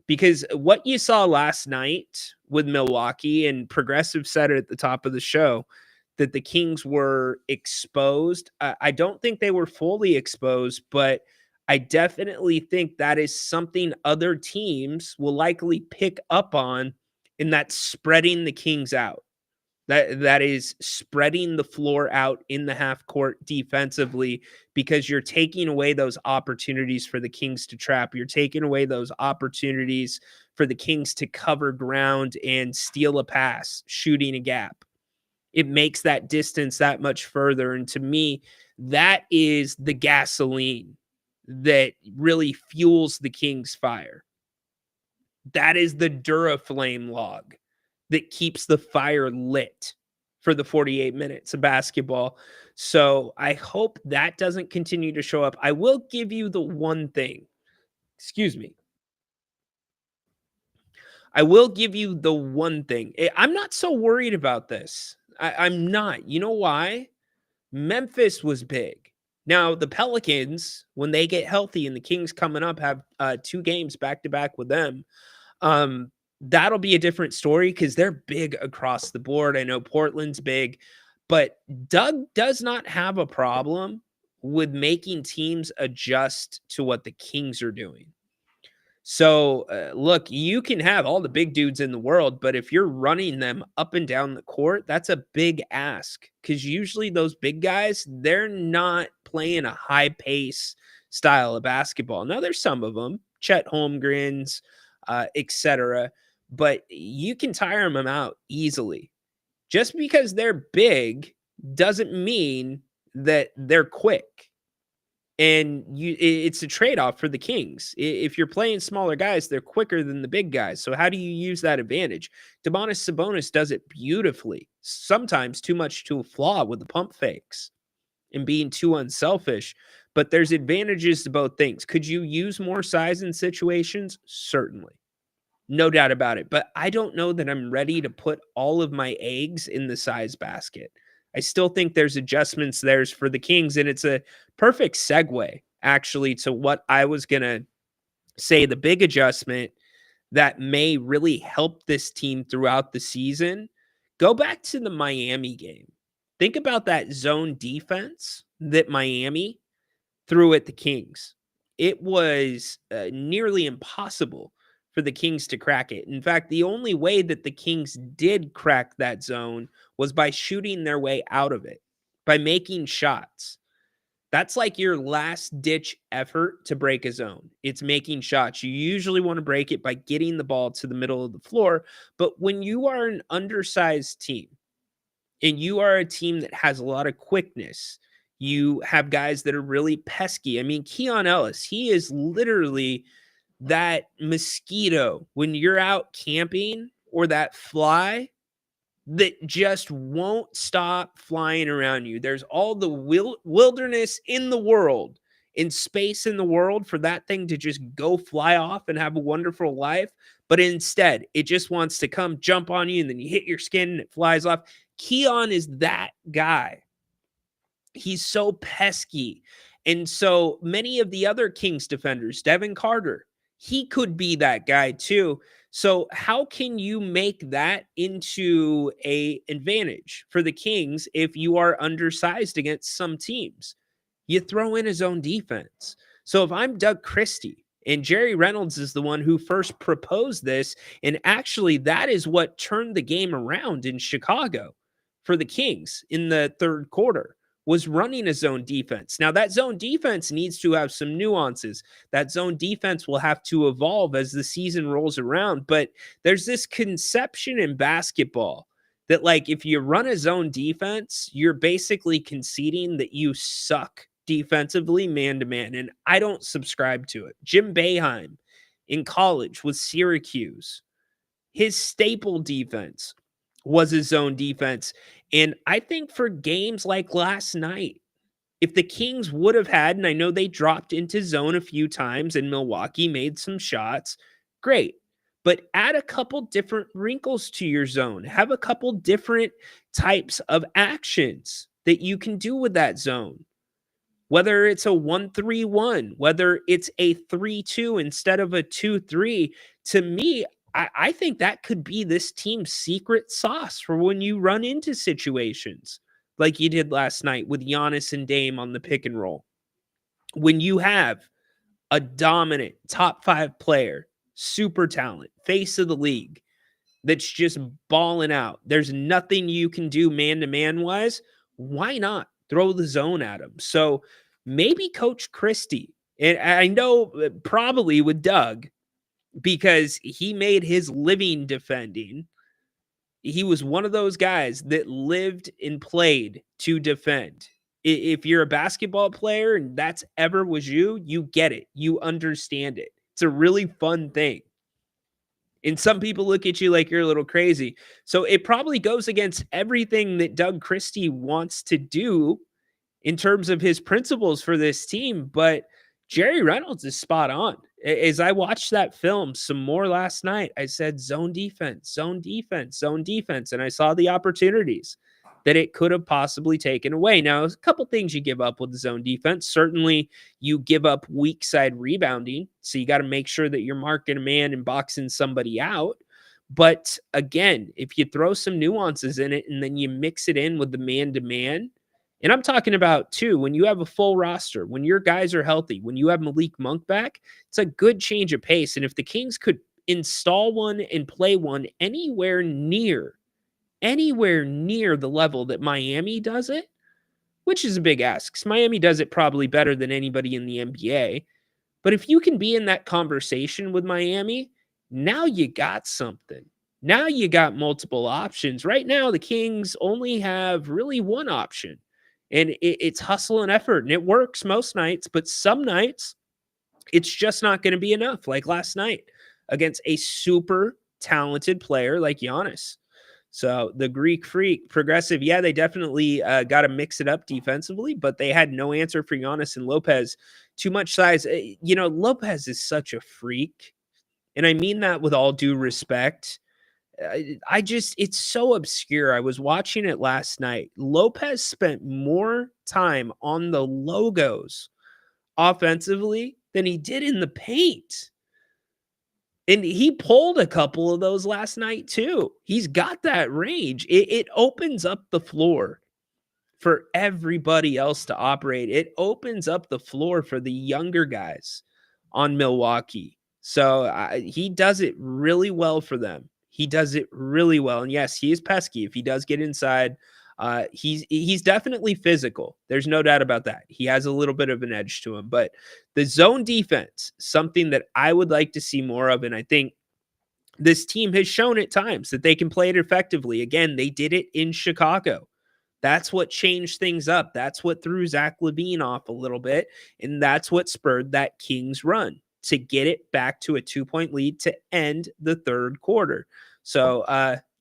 Because what you saw last night with Milwaukee, and Progressive said it at the top of the show, that the Kings were exposed. I don't think they were fully exposed, but I definitely think that is something other teams will likely pick up on, and that's spreading the Kings out. That is spreading the floor out in the half court defensively, because you're taking away those opportunities for the Kings to trap. You're taking away those opportunities for the Kings to cover ground and steal a pass, shooting a gap. It makes that distance that much further. And to me, that is the gasoline that really fuels the Kings' fire. That is the Duraflame log that keeps the fire lit for the 48 minutes of basketball. So I hope that doesn't continue to show up. I will give you the one thing. Excuse me. I will give you the one thing. I'm not so worried about this. I'm not. You know why? Memphis was big. Now, the Pelicans, when they get healthy and the Kings coming up have 2 games back to back with them, that'll be a different story because they're big across the board. I know Portland's big, but Doug does not have a problem with making teams adjust to what the Kings are doing. So, look, you can have all the big dudes in the world, but if you're running them up and down the court, that's a big ask, because usually those big guys, they're not playing a high pace style of basketball. Now, there's some of them, Chet Holmgrens, etc., but you can tire them out easily. Just because they're big doesn't mean that they're quick. And it's a trade-off for the Kings. If you're playing smaller guys, they're quicker than the big guys. So how do you use that advantage? Domantas Sabonis does it beautifully, sometimes too much to a flaw with the pump fakes and being too unselfish. But there's advantages to both things. Could you use more size in situations? Certainly. No doubt about it. But I don't know that I'm ready to put all of my eggs in the size basket. I still think there's adjustments there for the Kings, and it's a perfect segue, actually, to what I was going to say. The big adjustment that may really help this team throughout the season. Go back to the Miami game. Think about that zone defense that Miami threw at the Kings. It was nearly impossible for the Kings to crack it. In fact, the only way that the Kings did crack that zone was by shooting their way out of it, by making shots. That's like your last ditch effort to break a zone. It's making shots. You usually want to break it by getting the ball to the middle of the floor. But when you are an undersized team and you are a team that has a lot of quickness, you have guys that are really pesky. I mean, Keon Ellis, he is literally that mosquito when you're out camping, or that fly that just won't stop flying around you. There's all the wilderness in the world, in space in the world, for that thing to just go fly off and have a wonderful life. But instead, it just wants to come jump on you, and then you hit your skin and it flies off. Keon is that guy. He's so pesky. And so many of the other Kings defenders, Devin Carter, he could be that guy too. So how can you make that into an advantage for the Kings if you are undersized against some teams? You throw in his own defense. So if I'm Doug Christie, and Jerry Reynolds is the one who first proposed this, and actually that is what turned the game around in Chicago for the Kings in the third quarter, was running a zone defense. Now, that zone defense needs to have some nuances. That zone defense will have to evolve as the season rolls around. But there's this conception in basketball that, like, if you run a zone defense, you're basically conceding that you suck defensively man to man. And I don't subscribe to it. Jim Boeheim in college with Syracuse, his staple defense was his zone defense. And I think for games like last night, If the Kings would have had, and I know they dropped into zone a few times and Milwaukee made some shots, great. But add a couple different wrinkles to your zone. Have a couple different types of actions that you can do with that zone. Whether it's a 1-3-1, whether it's a 3-2 instead of a 2-3, to me, I think that could be this team's secret sauce for when you run into situations like you did last night with Giannis and Dame on the pick and roll. When you have a dominant top 5 player, super talent, face of the league, that's just balling out. There's nothing you can do man-to-man wise. Why not throw the zone at him? So maybe Coach Christie, and I know probably with Doug, because he made his living defending. He was one of those guys that lived and played to defend. If you're a basketball player and that's ever was you get it. You understand it. It's a really fun thing. And some people look at you like you're a little crazy. So it probably goes against everything that Doug Christie wants to do in terms of his principles for this team. But Jerry Reynolds is spot on. As I watched that film some more last night, I said zone defense, zone defense, zone defense. And I saw the opportunities that it could have possibly taken away. Now, there's a couple things you give up with the zone defense. Certainly, you give up weak side rebounding. So you got to make sure that you're marking a man and boxing somebody out. But again, if you throw some nuances in it and then you mix it in with the man-to-man, and I'm talking about, too, when you have a full roster, when your guys are healthy, when you have Malik Monk back, it's a good change of pace. And if the Kings could install one and play one anywhere near the level that Miami does it, which is a big ask, because Miami does it probably better than anybody in the NBA. But if you can be in that conversation with Miami, now you got something. Now you got multiple options. Right now, the Kings only have really one option. And it's hustle and effort, and it works most nights, but some nights it's just not going to be enough, like last night against a super talented player like Giannis. So the Greek Freak, progressive, yeah, they definitely got to mix it up defensively, but they had no answer for Giannis and Lopez. Too much size. Lopez is such a freak, and I mean that with all due respect. It's so obscure. I was watching it last night. Lopez spent more time on the logos offensively than he did in the paint. And he pulled a couple of those last night too. He's got that range. It opens up the floor for everybody else to operate. It opens up the floor for the younger guys on Milwaukee. So he does it really well for them. He does it really well. And yes, he is pesky. If he does get inside, he's definitely physical. There's no doubt about that. He has a little bit of an edge to him. But the zone defense, something that I would like to see more of. And I think this team has shown at times that they can play it effectively. Again, they did it in Chicago. That's what changed things up. That's what threw Zach LaVine off a little bit. And that's what spurred that Kings run to get it back to a 2-point lead to end the third quarter. So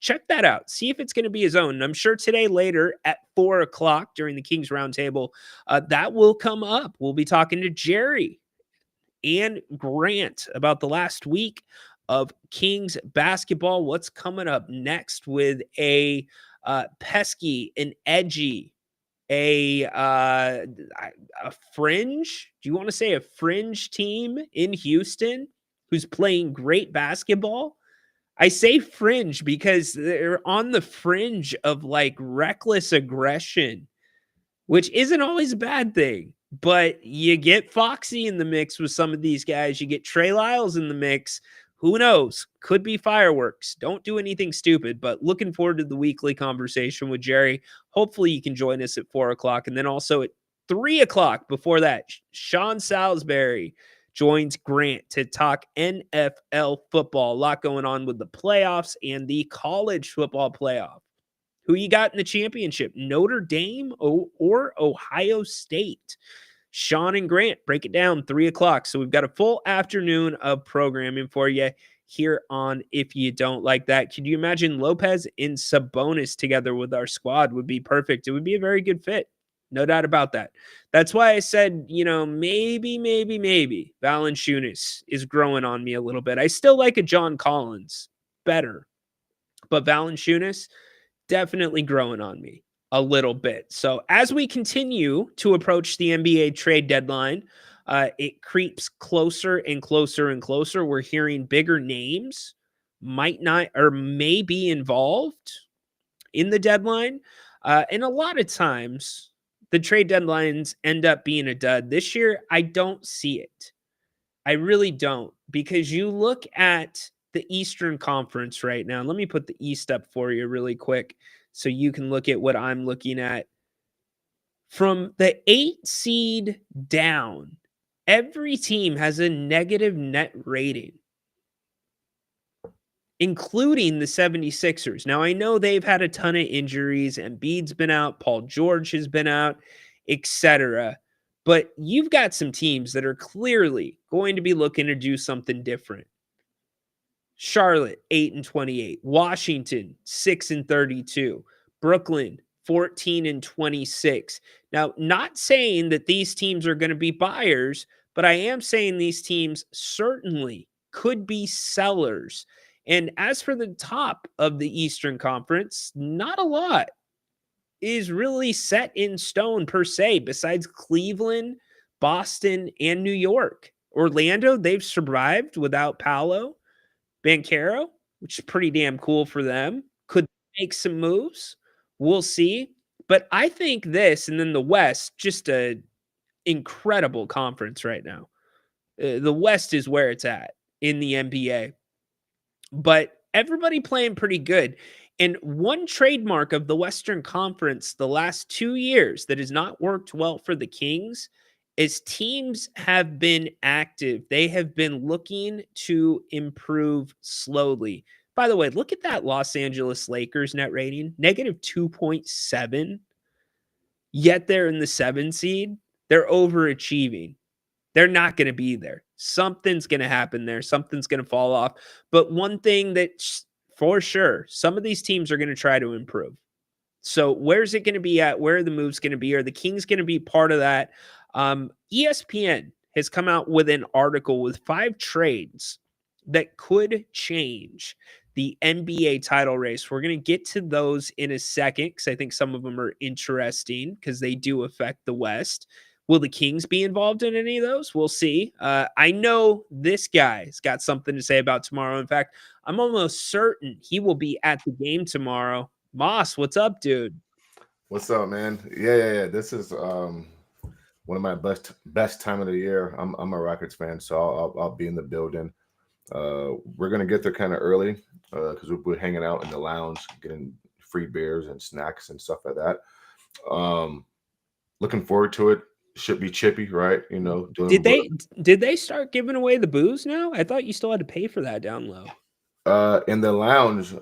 check that out. See if it's going to be his own. And I'm sure today later at 4:00 during the Kings Roundtable, that will come up. We'll be talking to Jerry and Grant about the last week of Kings basketball. What's coming up next with a pesky and edgy, a fringe? Do you want to say a fringe team in Houston who's playing great basketball? I say fringe because they're on the fringe of like reckless aggression, which isn't always a bad thing. But you get Foxy in the mix with some of these guys. You get Trey Lyles in the mix. Who knows? Could be fireworks. Don't do anything stupid, but looking forward to the weekly conversation with Jerry. Hopefully you can join us at 4:00. And then also at 3:00 before that, Sean Salisbury joins Grant to talk NFL football. A lot going on with the playoffs and the college football playoff. Who you got in the championship? Notre Dame or Ohio State? Sean and Grant break it down 3:00. So we've got a full afternoon of programming for you here on If You Don't Like That. Could you imagine Lopez and Sabonis together with our squad? Would be perfect. It would be a very good fit. No doubt about that. That's why I said, maybe Valanciunas is growing on me a little bit. I still like a John Collins better, but Valanciunas definitely growing on me a little bit. So as we continue to approach the NBA trade deadline, it creeps closer and closer and closer. We're hearing bigger names might not or may be involved in the deadline. And a lot of times the trade deadlines end up being a dud. This year, I don't see it. I really don't, because you look at the Eastern Conference right now. Let me put the East up for you really quick so you can look at what I'm looking at. From the 8 seed down, every team has a negative net rating, including the 76ers. Now, I know they've had a ton of injuries. Embiid's been out, Paul George has been out, etc. But you've got some teams that are clearly going to be looking to do something different. Charlotte, 8-28. Washington, 6-32. Brooklyn, 14-26. Now, not saying that these teams are going to be buyers, but I am saying these teams certainly could be sellers. And as for the top of the Eastern Conference, not a lot is really set in stone per se, besides Cleveland, Boston, and New York. Orlando, they've survived without Paolo Banchero, which is pretty damn cool for them. Could make some moves. We'll see. But I think this, and then the West, just a incredible conference right now. The West is where it's at in the NBA. But everybody playing pretty good. And one trademark of the Western Conference the last 2 years that has not worked well for the Kings is teams have been active. They have been looking to improve slowly. By the way, look at that Los Angeles Lakers net rating, negative 2.7. Yet they're in the 7 seed. They're overachieving. They're not going to be there. Something's going to happen there. Something's going to fall off. But one thing that's for sure, some of these teams are going to try to improve. So where's it going to be at? Where are the moves going to be? Are the Kings going to be part of that? ESPN has come out with an article with 5 trades that could change the NBA title race. We're going to get to those in a second because I think some of them are interesting because they do affect the West. Will the Kings be involved in any of those? We'll see. I know this guy's got something to say about tomorrow. In fact, I'm almost certain he will be at the game tomorrow. Moss, what's up, dude? What's up, man? Yeah. This is one of my best time of the year. I'm a Rockets fan, so I'll be in the building. We're gonna get there kind of early because we're hanging out in the lounge, getting free beers and snacks and stuff like that. Looking forward to it. Should be chippy, right? Did they start giving away the booze now? I thought you still had to pay for that down low. In the lounge,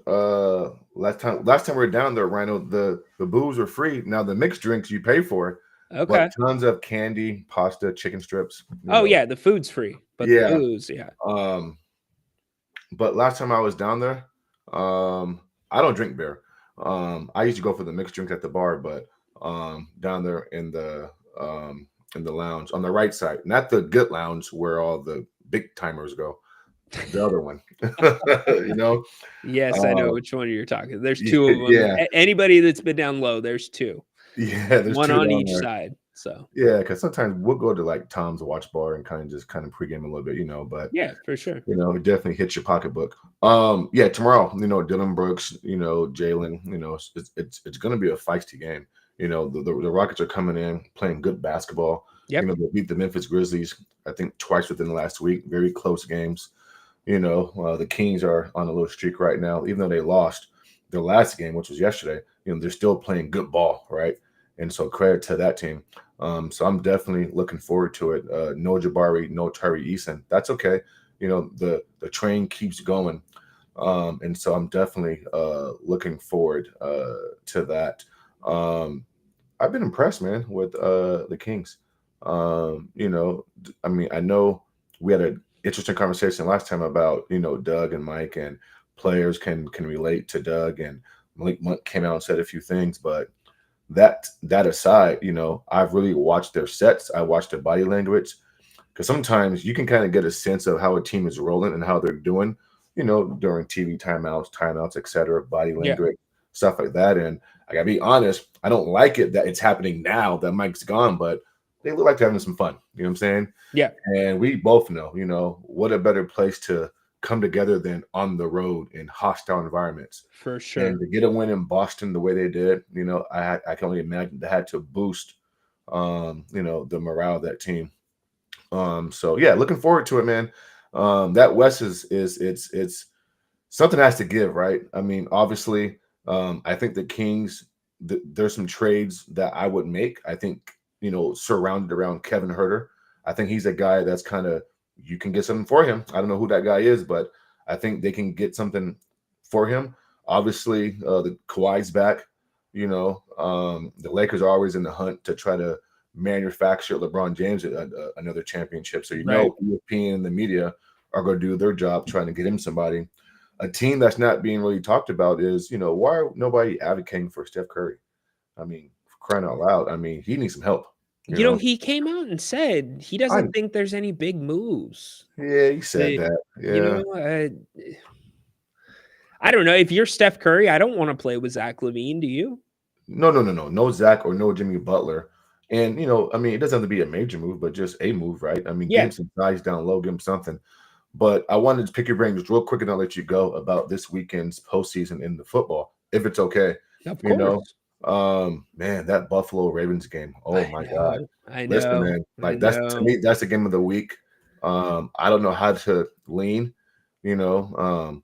last time we were down there, Rhino, the booze were free. Now the mixed drinks you pay for. Okay. But tons of candy, pasta, chicken strips. Yeah, the food's free, but the booze, yeah. But last time I was down there, I don't drink beer. I used to go for the mixed drink at the bar, but down there in the lounge on the right side, not the good lounge where all the big timers go. The other one, Yes, I know which one you're talking. There's 2 of them. Yeah. Anybody that's been down low, there's 2. Yeah, there's one 2 on down each there. side. So because sometimes we'll go to like Tom's Watch Bar and kind of pregame a little bit, but yeah, for sure. It definitely hits your pocketbook. Tomorrow, Dylan Brooks, Jalen, it's gonna be a feisty game. The Rockets are coming in playing good basketball. Yep. They beat the Memphis Grizzlies, I think, twice within the last week. Very close games. The Kings are on a little streak right now, even though they lost their last game, which was yesterday. They're still playing good ball, right? And so credit to that team. So I'm definitely looking forward to it. No Jabari, no Tyree Eason. That's okay. The train keeps going. And so I'm definitely looking forward to that. I've been impressed, man, with the Kings. I know we had an interesting conversation last time about, Doug and Mike, and players can relate to Doug, and Malik Monk came out and said a few things, but that aside, I've really watched their sets. I watched their body language, because sometimes you can kind of get a sense of how a team is rolling and how they're doing, during TV timeouts, etc., body Yeah, language, stuff like that. And I gotta be honest, I don't like it that it's happening now that Mike's gone, but they look like they're having some fun. You know what I'm saying? yeah, And we both know, what a better place to come together than on the road in hostile environments. for And sure. to get a win in Boston the way they did, I can only imagine they had to boost, the morale of that team. So yeah, looking forward to it, man. That West is it's something has to give, right? I mean, obviously, I think the Kings. There's some trades that I would make. I think surrounded around Kevin Herter. I think he's a guy that's kind of you can get something for him. I don't know who that guy is, but I think they can get something for him. Obviously, the Kawhi's back. The Lakers are always in the hunt to try to manufacture LeBron James another championship. So Right. ESPN and the media are going to do their job trying to get him somebody. A team that's not being really talked about is, why are nobody advocating for Steph Curry? I mean, for crying out loud, I mean, he needs some help. He came out and said he I doesn't think there's any big moves. yeah, he said That, that. you Yeah. know, I don't know. If you're Steph Curry, I don't want to play with Zach LaVine. Do you? No Zach or no Jimmy Butler. And I mean, it doesn't have to be a major move, but just a move, right? I mean, get Yeah, him some size down low, give him something. But I wanted to pick your brain just real quick and I'll let you go about this weekend's postseason in the football, if it's okay. of You know, course. man, that Buffalo Ravens game. Oh I my God. know. I Listen, know. man, I like that's to know. me, that's the game of the week. I don't know how to lean, you know.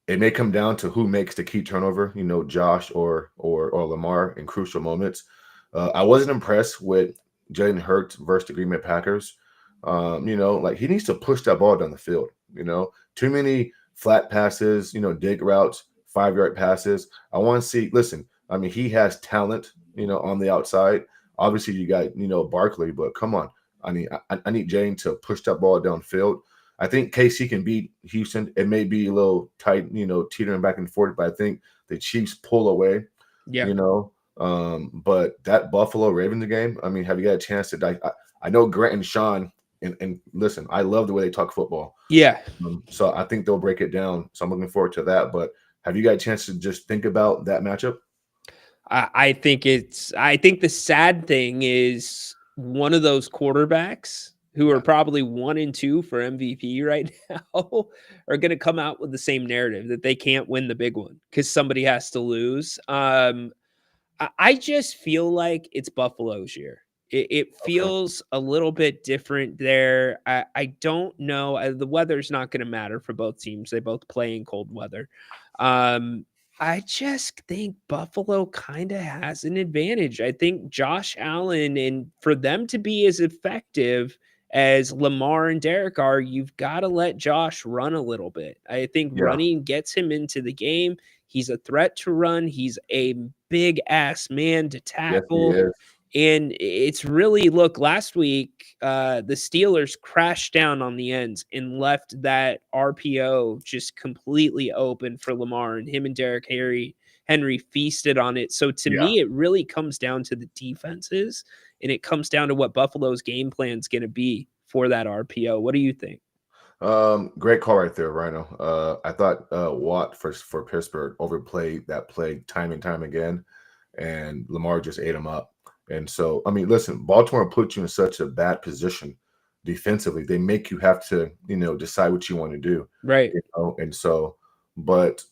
It may come down to who makes the key turnover, Josh or Lamar in crucial moments. I wasn't impressed with Jalen Hurts versus the Green Bay Packers. Like he needs to push that ball down the field. Too many flat passes, dig routes, 5-yard passes. I want to see. Listen, I mean, he has talent, on the outside. Obviously, you got Barkley, but come on, I need Jane to push that ball downfield. I think KC can beat Houston. It may be a little tight, teetering back and forth, but I think the Chiefs pull away, Yeah. you know. But that Buffalo Ravens game, I mean, have you got a chance to I know Grant and Sean, and listen, I love the way they talk football. Yeah. So I think they'll break it down. So I'm looking forward to that. But have you got a chance to just think about that matchup? I think the sad thing is one of those quarterbacks who are probably 1 and 2 for MVP right now are going to come out with the same narrative that they can't win the big one because somebody has to lose. I just feel like it's Buffalo's year. It Okay. feels a little bit different there. I don't know. The weather's not going to matter for both teams. They both play in cold weather. I just think Buffalo kind of has an advantage. I think Josh Allen, and for them to be as effective as Lamar and Derek are, you've got to let Josh run a little bit. I think Yeah. running gets him into the game. He's a threat to run. He's a big ass man to Yes, he tackle. is. And it's really, look, last week, the Steelers crashed down on the ends and left that RPO just completely open for Lamar, and him and Derrick Henry feasted on it. So to Yeah. me, it really comes down to the defenses, and it comes down to what Buffalo's game plan is going to be for that RPO. What do you think? Great call right there, Rhino. I thought Watt for Pittsburgh overplayed that play time and time again, and Lamar just ate him up. And so, I mean, listen, Baltimore puts you in such a bad position defensively. They make you have to, decide what you want to do, Right. And so, but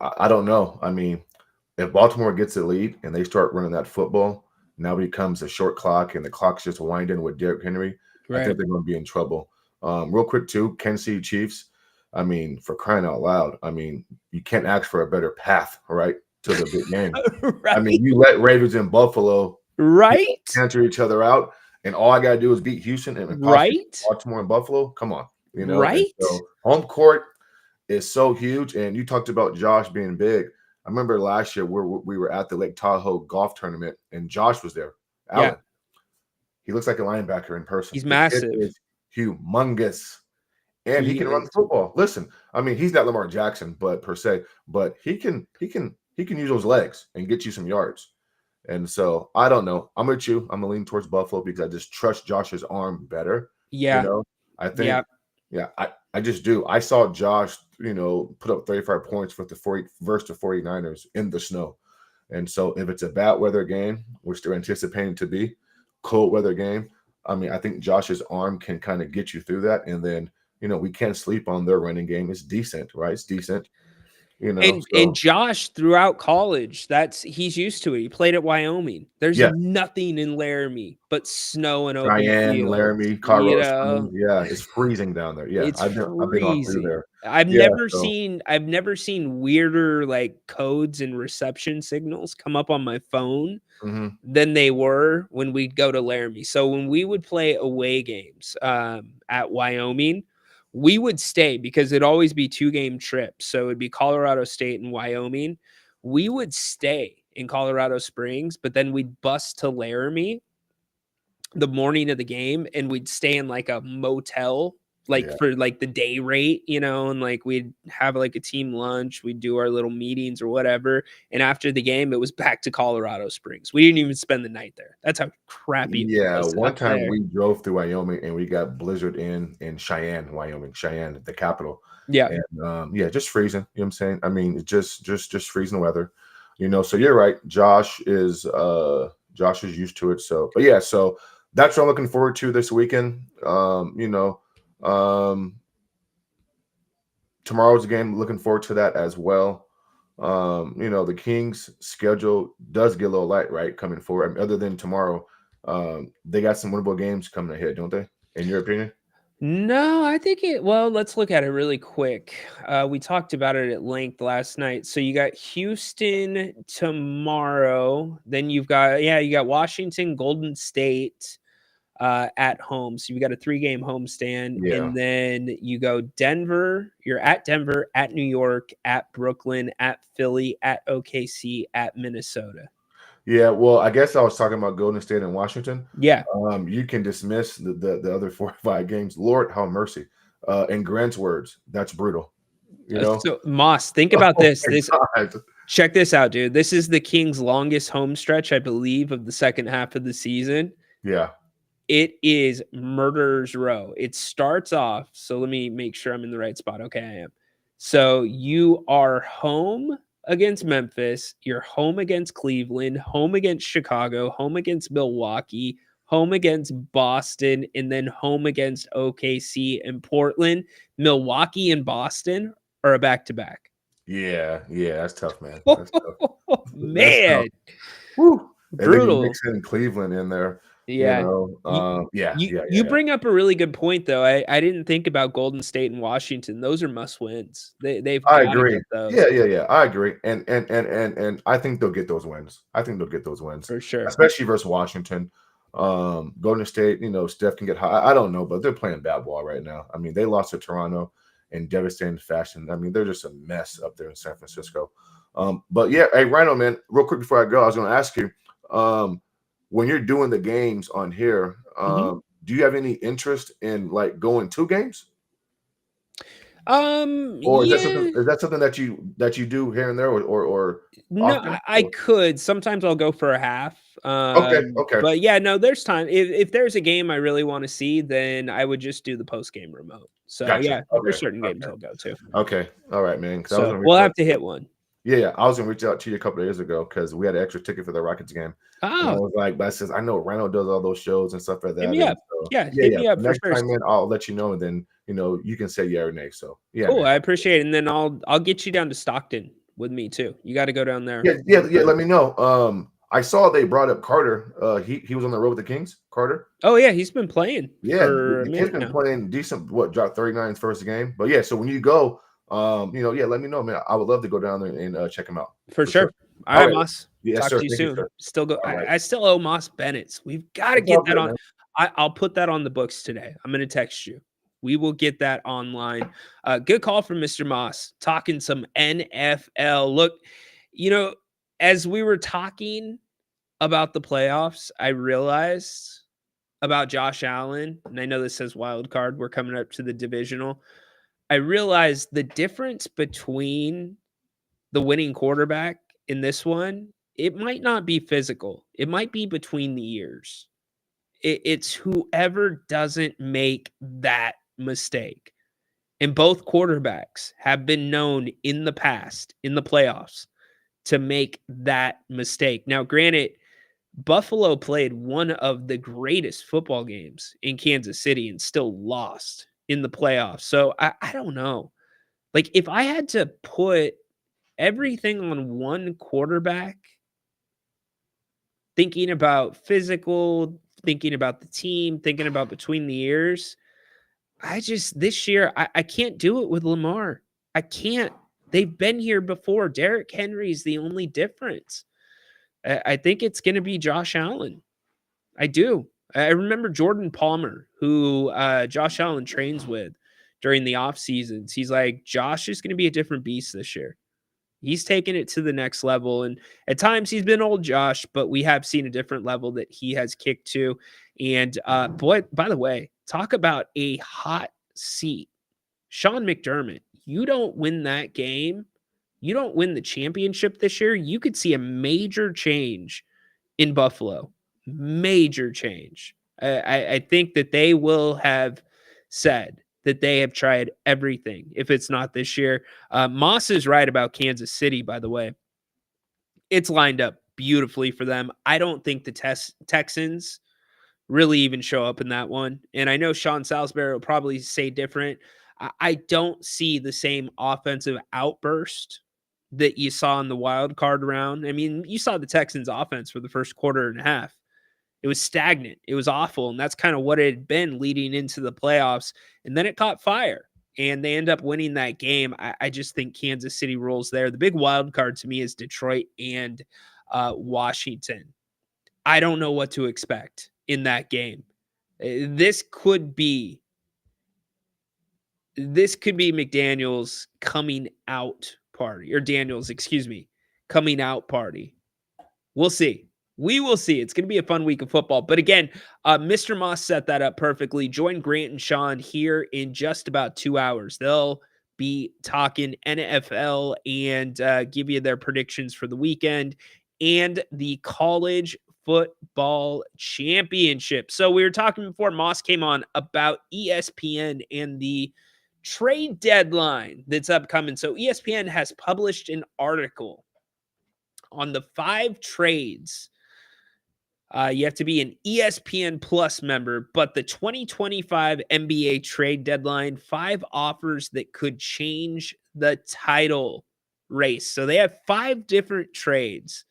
I don't know. I mean, if Baltimore gets the lead and they start running that football, now it becomes a short clock and the clock's just winding with Derrick Henry. I Right. think they're going to be in trouble. Real quick, too, Kansas City Chiefs. I mean, for crying out loud, I mean, you can't ask for a better path, right, to the big game. I mean, you let Ravens and Buffalo Right. cancel each other out, and all I got to do is beat Houston and possibly Right. Baltimore and Buffalo. Come on, And Right. so home court is so huge. And you talked about Josh being big. I remember last year we were at the Lake Tahoe golf tournament, and Josh was there. Allen. Yeah. He looks like a linebacker in person. He's The kid massive. is humongous. And he He can run the is. football. Listen, I mean, he's not Lamar Jackson, but he can use those legs and get you some yards. And so I don't know. I'm with you. I'm gonna lean towards Buffalo because I just trust Josh's arm better. You Yeah. know, I Yeah. think, yeah, I just do. I saw Josh, put up 35 points with the 40 versus the 49ers in the snow. And so if it's a bad weather game, which they're anticipating to be, cold weather game, I mean, I think Josh's arm can kind of get you through that. And then, we can't sleep on their running game. It's decent, right? It's decent, And so Josh throughout college, he's used to it. He played at Wyoming. There's yeah. nothing in Laramie but snow and open Cheyenne, fields. Laramie, You Colorado know, Springs. Yeah, it's freezing down there. Yeah, it's I've been all through freezing. there. I've Yeah, never so seen weirder like codes and reception signals come up on my phone mhm. than they were when we'd go to Laramie. So when we would play away games at Wyoming, we would stay because it'd always be 2-game trips. So it'd be Colorado State and Wyoming. We would stay in Colorado Springs, but then we'd bus to Laramie the morning of the game and we'd stay in like a motel like Yeah. for like the day rate, and like we'd have like a team lunch, we'd do our little meetings or whatever, and after the game it was back to Colorado Springs. We didn't even spend the night there. That's how crappy it Yeah, was one up time there. we drove through Wyoming and we got blizzard in Cheyenne, Wyoming, Cheyenne, the capital. Yeah. And yeah, just freezing. You know what I'm saying? I mean, it's just freezing weather. So you're right. Josh is used to it. So, but yeah, so that's what I'm looking forward to this weekend. Tomorrow's game, looking forward to that as well. The Kings' schedule does get a little light, right? Coming forward. I mean, other than tomorrow, they got some winnable games coming ahead, don't they? In your opinion? No, I think let's look at it really quick. We talked about it at length last night. So you got Houston tomorrow, then you got Washington, Golden State at home. So you got a 3-game homestand, Yeah. and then you go Denver. You're at Denver, at New York, at Brooklyn, at Philly, at OKC, at Minnesota. Yeah, well, I guess I was talking about Golden State and Washington. Yeah. You can dismiss the other 4 or 5 games. Lord, how mercy. In Grant's words, that's brutal. So Moss, think about this. God. Check this out, dude. This is the Kings' longest home stretch, I believe, of the second half of the season. Yeah. It is murderer's row. It starts off. So let me make sure I'm in the right spot. Okay, I am. So you are home against Memphis. You're home against Cleveland, home against Chicago, home against Milwaukee, home against Boston, and then home against OKC and Portland. Milwaukee and Boston are a back-to-back. Yeah, that's tough, man. That's tough. Man. Woo. And then Brutal. you mix in Cleveland in there. Yeah. You bring up a really good point, though. I didn't think about Golden State and Washington. Those are must wins. They've I got to agree. get those. Yeah. I agree. And I think they'll get those wins. For sure. Especially versus Washington. Golden State, Steph can get high. I don't know, but they're playing bad ball right now. I mean, they lost to Toronto in devastating fashion. I mean, they're just a mess up there in San Francisco. But yeah, hey, Rhino, man, real quick before I go, I was going to ask you, when you're doing the games on here, do you have any interest in like going 2 games? Or is that something that you do here and there or no, often? I could. Sometimes I'll go for a half. Okay. But yeah, no, there's time. If there's a game I really want to see, then I would just do the post-game remote. So Gotcha. yeah, Okay. there's certain games I'll go to. Okay. All right, man. So we'll have to hit one. Yeah, I was gonna reach out to you a couple of days ago because we had an extra ticket for the Rockets game. And I Oh, was like, but I says I know Rhino does all those shows and stuff like that. hit me and up. so- Yeah, hit me up for Next sure. time in, I'll let you know, and then you can say yeah or nay. So yeah, Cool, man. I appreciate it. And then I'll get you down to Stockton with me too. You got to go down there. yeah. Let me know. I saw they brought up Carter. He was on the road with the Kings. Carter. Oh yeah, he's been playing. Yeah, for the a kid's minute been now. playing decent. What, dropped 39 his first game? But yeah, so when you go, let me know, man. I would love to go down there and check him out. For sure. All right, Moss. Yes, Talk sir. to you Thank you, soon. sir. Still go. All right. I still owe Moss Bennett's. We've got to That's get all that good, on. man. I'll put that on the books today. I'm going to text you. We will get that online. Good call from Mr. Moss. Talking some NFL. Look, as we were talking about the playoffs, I realized about Josh Allen, and I know this says wild card. We're coming up to the divisional. I realized the difference between the winning quarterback in this one it might not be physical. It might be between the ears. It's whoever doesn't make that mistake. And both quarterbacks have been known in the past, in the playoffs, to make that mistake. Now, granted, Buffalo played one of the greatest football games in Kansas City and still lost in the playoffs. So I don't know. Like, if I had to put everything on one quarterback, thinking about physical, thinking about the team, thinking about between the ears, this year, I can't do it with Lamar. I can't. They've been here before. Derrick Henry's the only difference. I think it's going to be Josh Allen. I do. I remember Jordan Palmer, who Josh Allen trains with during the off seasons. He's like, Josh is going to be a different beast this year. He's taken it to the next level. And at times he's been old Josh, but we have seen a different level that he has kicked to. And boy, by the way, talk about a hot seat. Sean McDermott, you don't win that game. You don't win the championship this year. You could see a major change in Buffalo. Major change. I think that they will have said that they have tried everything if it's not this year. Moss is right about Kansas City, by the way. It's lined up beautifully for them. I don't think the Texans really even show up in that one. And I know Sean Salisbury will probably say different. I don't see the same offensive outburst that you saw in the wild card round. I mean, you saw the Texans offense for the first quarter and a half. It was stagnant. It was awful. And that's kind of what it had been leading into the playoffs. And then it caught fire and they end up winning that game. I just think Kansas City rolls there. The big wild card to me is Detroit and Washington. I don't know what to expect in that game. This could be McDaniel's coming out party, or Daniels, coming out party. We'll see. We will see. It's going to be a fun week of football. But again, Mr. Moss set that up perfectly. Join Grant and Sean here in just about 2 hours. They'll be talking NFL and give you their predictions for the weekend and the college football championship. So we were talking before Moss came on about ESPN and the trade deadline that's upcoming. So ESPN has published an article on the 5 trades. You have to be an ESPN Plus member, but the 2025 NBA trade deadline, 5 offers that could change the title race. So they have 5 different trades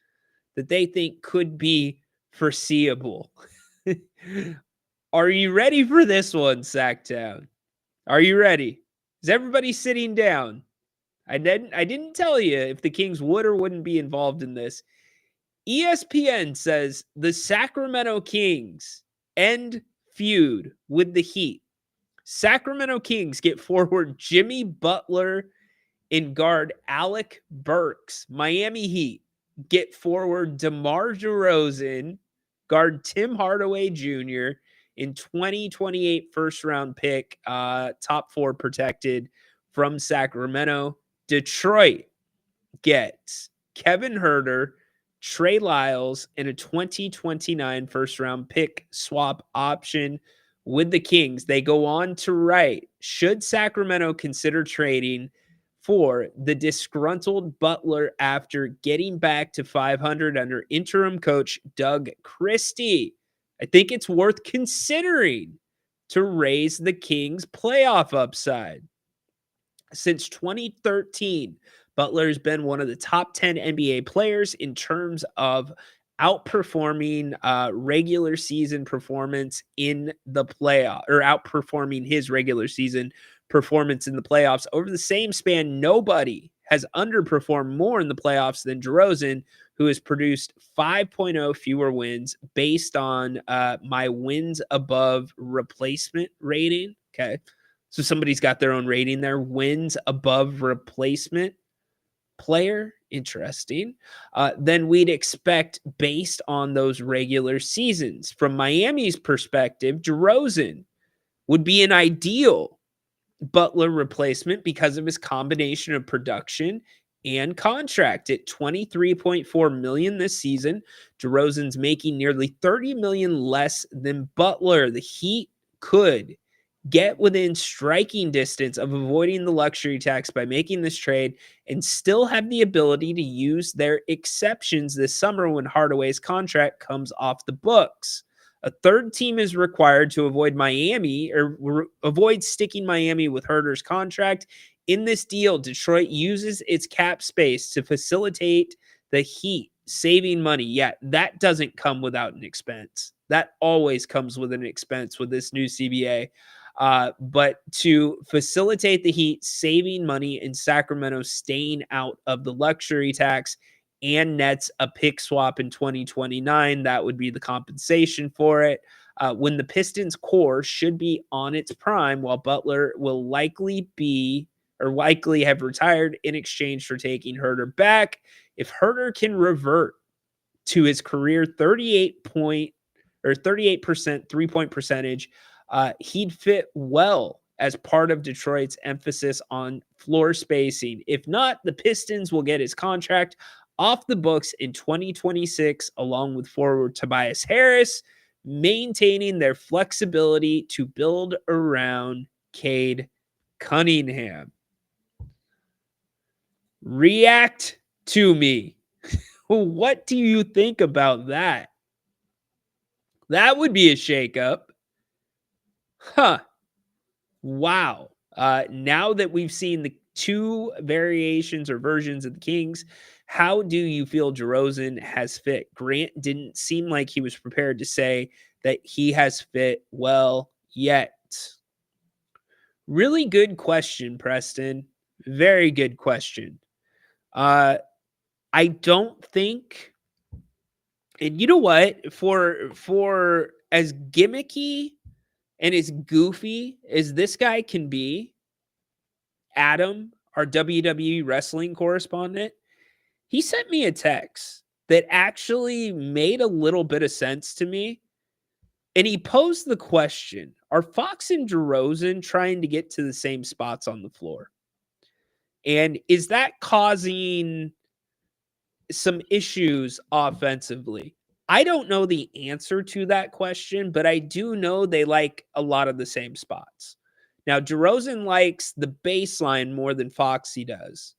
that they think could be foreseeable. Are you ready for this one, Sacktown? Are you ready? Is everybody sitting down? I didn't tell you if the Kings would or wouldn't be involved in this. ESPN says the Sacramento Kings end feud with the Heat. Sacramento Kings get forward Jimmy Butler and guard Alec Burks. Miami Heat get forward DeMar DeRozan, guard Tim Hardaway Jr., in 2028 first-round pick, top 4 protected from Sacramento. Detroit gets Kevin Huerter, Trey Lyles, and a 2029 first-round pick swap option with the Kings. They go on to write, should Sacramento consider trading for the disgruntled Butler after getting back to 500 under interim coach Doug Christie? I think it's worth considering to raise the Kings' playoff upside. Since 2013, Butler has been one of the top 10 NBA players in terms of outperforming regular season performance in the playoff, or outperforming his regular season performance in the playoffs. Over the same span, nobody has underperformed more in the playoffs than DeRozan, who has produced 5.0 fewer wins based on my wins above replacement rating. Okay. So somebody's got their own rating there. Wins above replacement player. Interesting. Then we'd expect based on those regular seasons. From Miami's perspective, DeRozan would be an ideal Butler replacement because of his combination of production and contract at $23.4 million this season. DeRozan's making nearly $30 million less than Butler. The Heat could get within striking distance of avoiding the luxury tax by making this trade and still have the ability to use their exceptions this summer when Hardaway's contract comes off the books. A third team is required to avoid Miami or avoid sticking Miami with Huerter's contract. In this deal, Detroit uses its cap space to facilitate the Heat saving money. Yeah, that doesn't come without an expense. That always comes with an expense with this new CBA. But to facilitate the Heat saving money in Sacramento, staying out of the luxury tax, and nets a pick swap in 2029, that would be the compensation for it. When the Pistons core should be on its prime, while Butler will likely have retired in exchange for taking Huerter back. If Huerter can revert to his career 38% 3-point percentage, he'd fit well as part of Detroit's emphasis on floor spacing. If not, the Pistons will get his contract off the books in 2026, along with forward Tobias Harris, maintaining their flexibility to build around Cade Cunningham. React to me. What do you think about that? That would be a shakeup. Huh. Wow. Now that we've seen the two variations or versions of the Kings, how do you feel DeRozan has fit? Grant didn't seem like he was prepared to say that he has fit well yet. Really good question, Preston. Very good question. I don't think, and you know what? For as gimmicky and as goofy as this guy can be, Adam, our WWE wrestling correspondent, he sent me a text that actually made a little bit of sense to me. And he posed the question, are Fox and DeRozan trying to get to the same spots on the floor? And is that causing some issues offensively? I don't know the answer to that question, but I do know they like a lot of the same spots. Now, DeRozan likes the baseline more than Foxy does.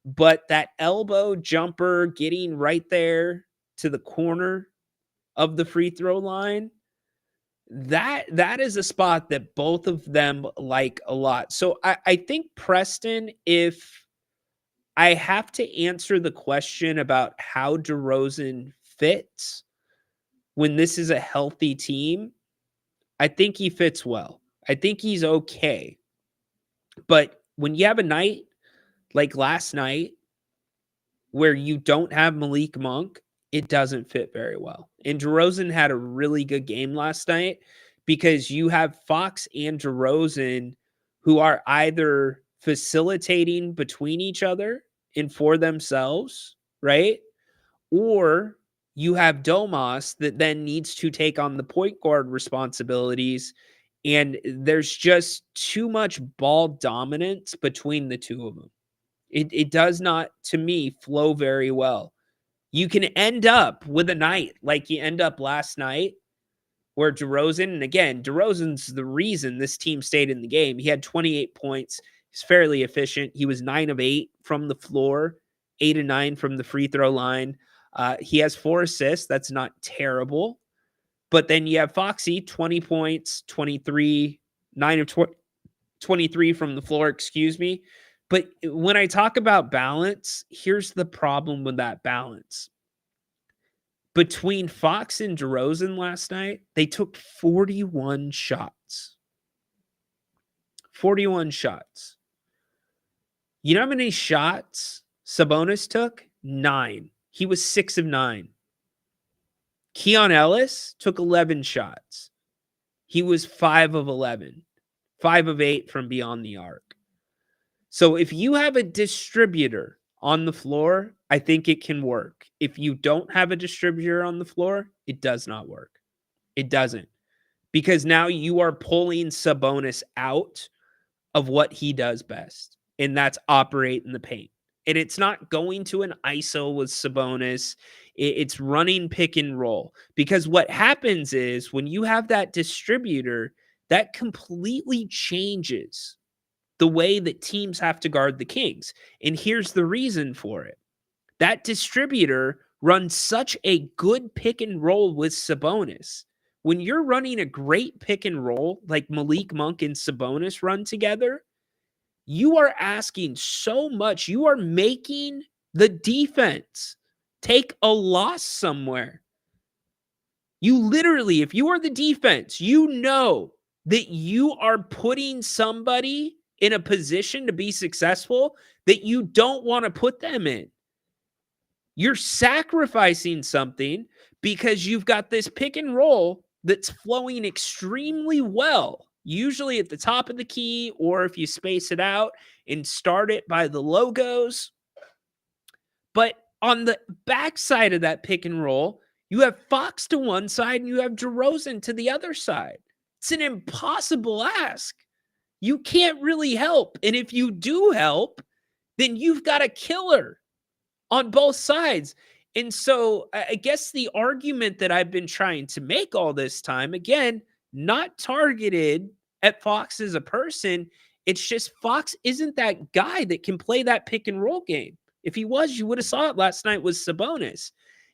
But that elbow jumper getting right there to the corner of the free throw line, that is a spot that both of them like a lot. So I think, Preston, if I have to answer the question about how DeRozan fits when this is a healthy team, I think he fits well. I think he's okay. But when you have a night like last night where you don't have Malik Monk, it doesn't fit very well. And DeRozan had a really good game last night because you have Fox and DeRozan who are either facilitating between each other and for themselves, right? Or you have Domas that then needs to take on the point guard responsibilities. And there's just too much ball dominance between the two of them. It does not, to me, flow very well. You can end up with a night like you end up last night where DeRozan, and again, DeRozan's the reason this team stayed in the game. He had 28 points. He's fairly efficient. He was 9 of 8 from the floor, 8 of 9 from the free throw line. He has 4 assists. That's not terrible. But then you have Foxy, 20 points, 23, 9 of 23 from the floor, excuse me. But when I talk about balance, here's the problem with that balance. Between Fox and DeRozan last night, they took 41 shots. 41 shots. You know how many shots Sabonis took? 9. He was 6 of 9. Keon Ellis took 11 shots. He was 5 of 11. 5 of 8 from beyond the arc. So if you have a distributor on the floor, I think it can work. If you don't have a distributor on the floor, it does not work. It doesn't. Because now you are pulling Sabonis out of what he does best, and that's operate in the paint. And it's not going to an ISO with Sabonis. It's running pick and roll. Because what happens is when you have that distributor, that completely changes the way that teams have to guard the Kings. And here's the reason for it. That distributor runs such a good pick and roll with Sabonis. When you're running a great pick and roll like Malik Monk and Sabonis run together, you are asking so much. You are making the defense take a loss somewhere. You literally, if you are the defense, you know that you are putting somebody in a position to be successful that you don't want to put them in. You're sacrificing something because you've got this pick and roll that's flowing extremely well, usually at the top of the key, or if you space it out and start it by the logos. But on the backside of that pick and roll, you have Fox to one side and you have DeRozan to the other side. It's an impossible ask. You can't really help. And if you do help, then you've got a killer on both sides. And so I guess the argument that I've been trying to make all this time, again, not targeted at Fox as a person, it's just Fox isn't that guy that can play that pick and roll game. If he was, you would have saw it last night with Sabonis.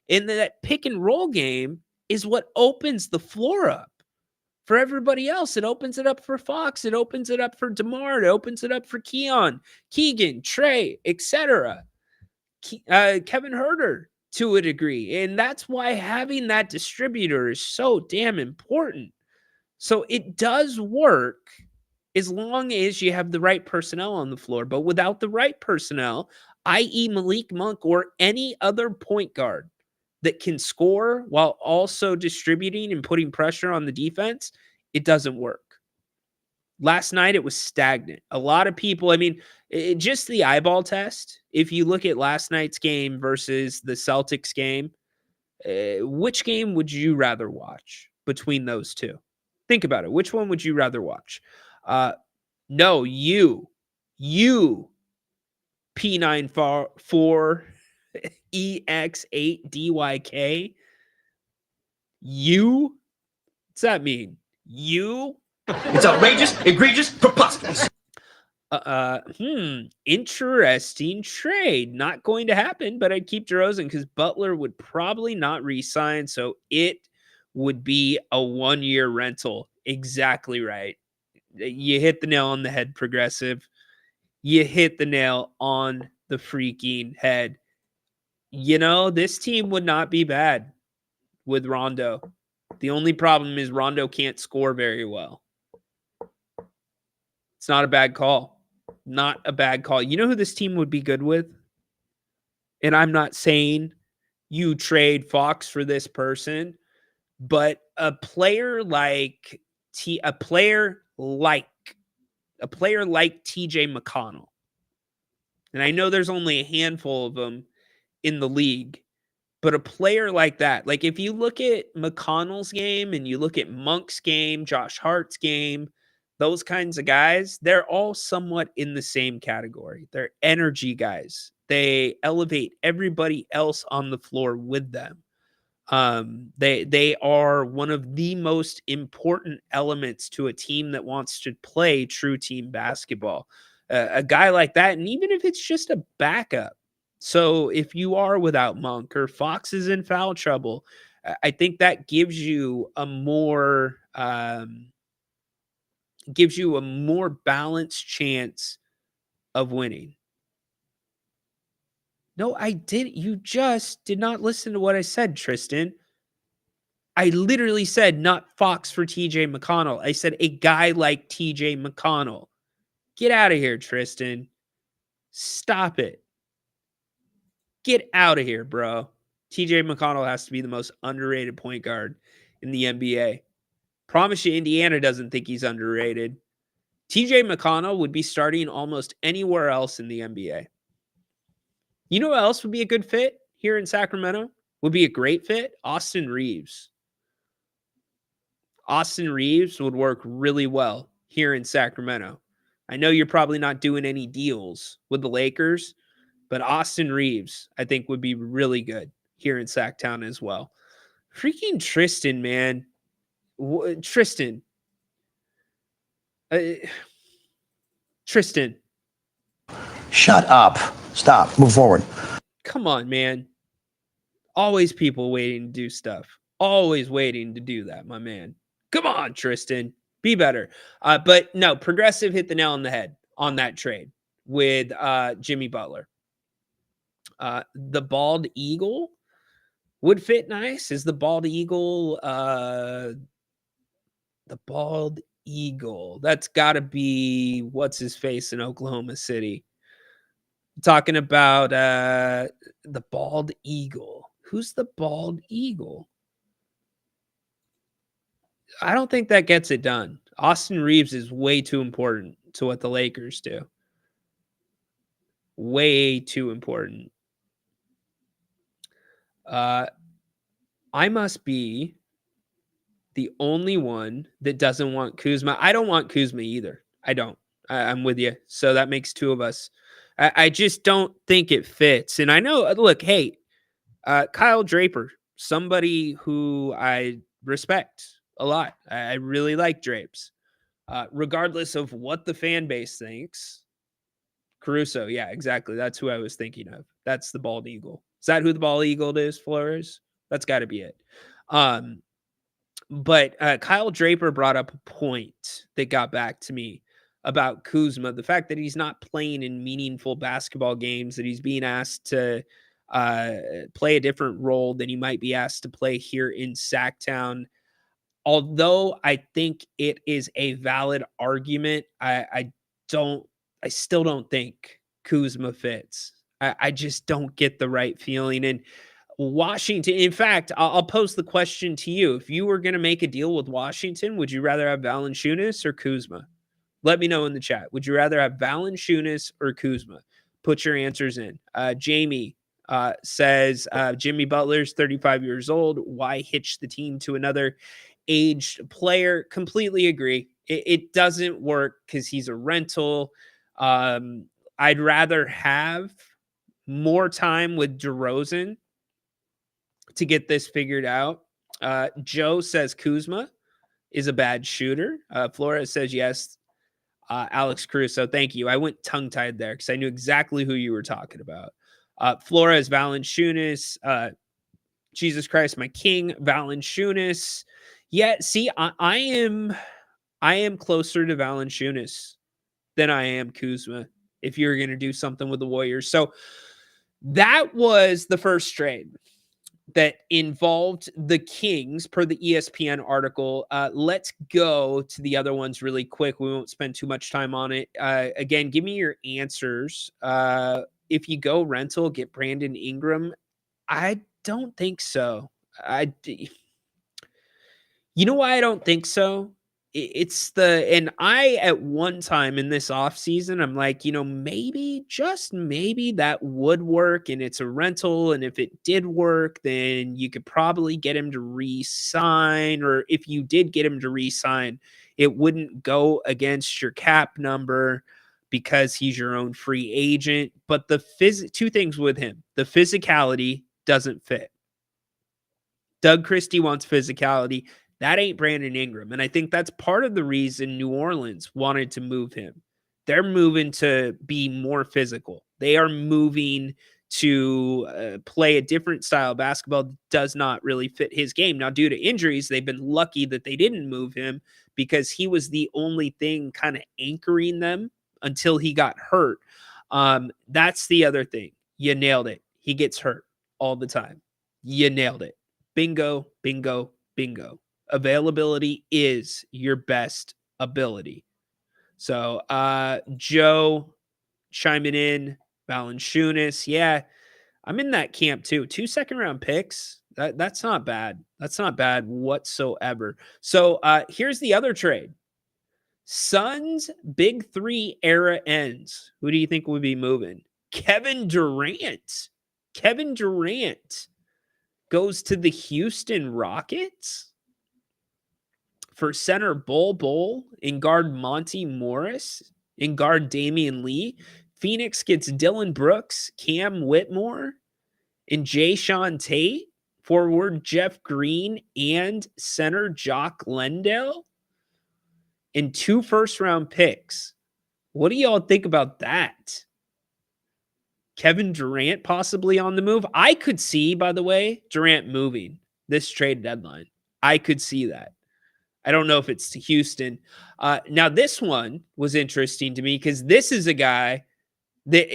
And that pick and roll game is what opens the floor up for everybody else. It opens it up for Fox. It opens it up for DeMar. It opens it up for Keegan, Trey, etc. Kevin Huerter to a degree. And that's why having that distributor is so damn important. So it does work as long as you have the right personnel on the floor. But without the right personnel, i.e. Malik Monk or any other point guard that can score while also distributing and putting pressure on the defense, it doesn't work. Last night, it was stagnant. A lot of people, I mean, just the eyeball test, if you look at last night's game versus the Celtics game, which game would you rather watch between those two? Think about it. Which one would you rather watch? No, you P94 EX8DYK. You? What's that mean? You? It's outrageous, egregious, preposterous. Interesting trade. Not going to happen, but I'd keep DeRozan because Butler would probably not re-sign, so it would be a 1-year rental. Exactly right. You hit the nail on the head, Progressive. You hit the nail on the freaking head. You know, this team would not be bad with Rondo. The only problem is Rondo can't score very well. It's not a bad call. Not a bad call. You know who this team would be good with? And I'm not saying you trade Fox for this person, but a player like TJ McConnell. And I know there's only a handful of them in the league, but a player like that, like if you look at McConnell's game and you look at Monk's game, Josh Hart's game, those kinds of guys, they're all somewhat in the same category. They're energy guys. They elevate everybody else on the floor with them. They are one of the most important elements to a team that wants to play true team basketball. A guy like that, and even if it's just a backup. So if you are without Monk or Fox is in foul trouble, I think that gives you a more balanced chance of winning. No, I did. You just did not listen to what I said, Tristan. I literally said not Fox for TJ McConnell. I said a guy like TJ McConnell. Get out of here, Tristan. Stop it. Get out of here, bro. TJ McConnell has to be the most underrated point guard in the NBA. Promise you, Indiana doesn't think he's underrated. TJ McConnell would be starting almost anywhere else in the NBA. You know who else would be a good fit here in Sacramento? Would be a great fit? Austin Reeves. Austin Reeves would work really well here in Sacramento. I know you're probably not doing any deals with the Lakers, but Austin Reeves, I think, would be really good here in Sacktown as well. Freaking Tristan, man. Tristan. Tristan. Shut up. Stop. Move forward. Come on, man. Always people waiting to do stuff. Always waiting to do that, my man. Come on, Tristan. Be better. But no, Progressive hit the nail on the head on that trade with Jimmy Butler. The bald eagle would fit nice. Is the bald eagle the bald eagle? That's got to be what's his face in Oklahoma City. Talking about the bald eagle. Who's the bald eagle? I don't think that gets it done. Austin Reeves is way too important to what the Lakers do. Way too important. I must be the only one that doesn't want Kuzma. I don't want Kuzma either. I don't. I'm with you. So that makes two of us. I just don't think it fits. And I know, look, hey, Kyle Draper, somebody who I respect a lot. I really like Drapes. Regardless of what the fan base thinks. Caruso, yeah, exactly. That's who I was thinking of. That's the bald eagle. Is that who the bald eagle is, Flores? That's got to be it. But Kyle Draper brought up a point that got back to me about Kuzma, the fact that he's not playing in meaningful basketball games, that he's being asked to play a different role than he might be asked to play here in Sacktown. Although I think it is a valid argument, I still don't think Kuzma fits. I just don't get the right feeling. And Washington, in fact, I'll pose the question to you. If you were going to make a deal with Washington, would you rather have Valanciunas or Kuzma? Let me know in the chat. Would you rather have Valanciunas or Kuzma? Put your answers in. Jamie says, Jimmy Butler's 35 years old. Why hitch the team to another aged player? Completely agree. It doesn't work because he's a rental. I'd rather have more time with DeRozan to get this figured out. Joe says Kuzma is a bad shooter. Flores says yes. Alex Caruso, thank you. I went tongue-tied there because I knew exactly who you were talking about. Flores, Valanciunas, Jesus Christ, my king, Valanciunas. Yeah, see, I am closer to Valanciunas than I am Kuzma if you're going to do something with the Warriors. So that was the first trade that involved the Kings per the ESPN article. Let's go to the other ones really quick. We won't spend too much time on it. Again, give me your answers. If you go rental, get Brandon Ingram. I don't think so. You know why I don't think so? And I, at one time in this offseason, I'm like, maybe, just maybe that would work and it's a rental. And if it did work, then you could probably get him to re-sign. Or if you did get him to re-sign, it wouldn't go against your cap number because he's your own free agent. But two things with him. The physicality doesn't fit. Doug Christie wants physicality. That ain't Brandon Ingram. And I think that's part of the reason New Orleans wanted to move him. They're moving to be more physical. They are moving to play a different style of basketball that does not really fit his game. Now, due to injuries, they've been lucky that they didn't move him because he was the only thing kind of anchoring them until he got hurt. That's the other thing. You nailed it. He gets hurt all the time. You nailed it. Bingo, bingo, bingo. Availability is your best ability. So Joe chiming in, Valanciunas. Yeah, I'm in that camp too. 2 second-round picks. That's not bad. That's not bad whatsoever. So here's the other trade. Suns Big Three era ends. Who do you think would be moving? Kevin Durant. Kevin Durant goes to the Houston Rockets for center Bol Bol, in guard Monty Morris, in guard Damian Lee. Phoenix gets Dylan Brooks, Cam Whitmore, and Jay-Sean Tate, forward Jeff Green, and center Jock Lendale, and 2 first-round picks. What do y'all think about that? Kevin Durant possibly on the move. I could see, by the way, Durant moving this trade deadline. I could see that. I don't know if it's to Houston. Now, this one was interesting to me because this is a guy that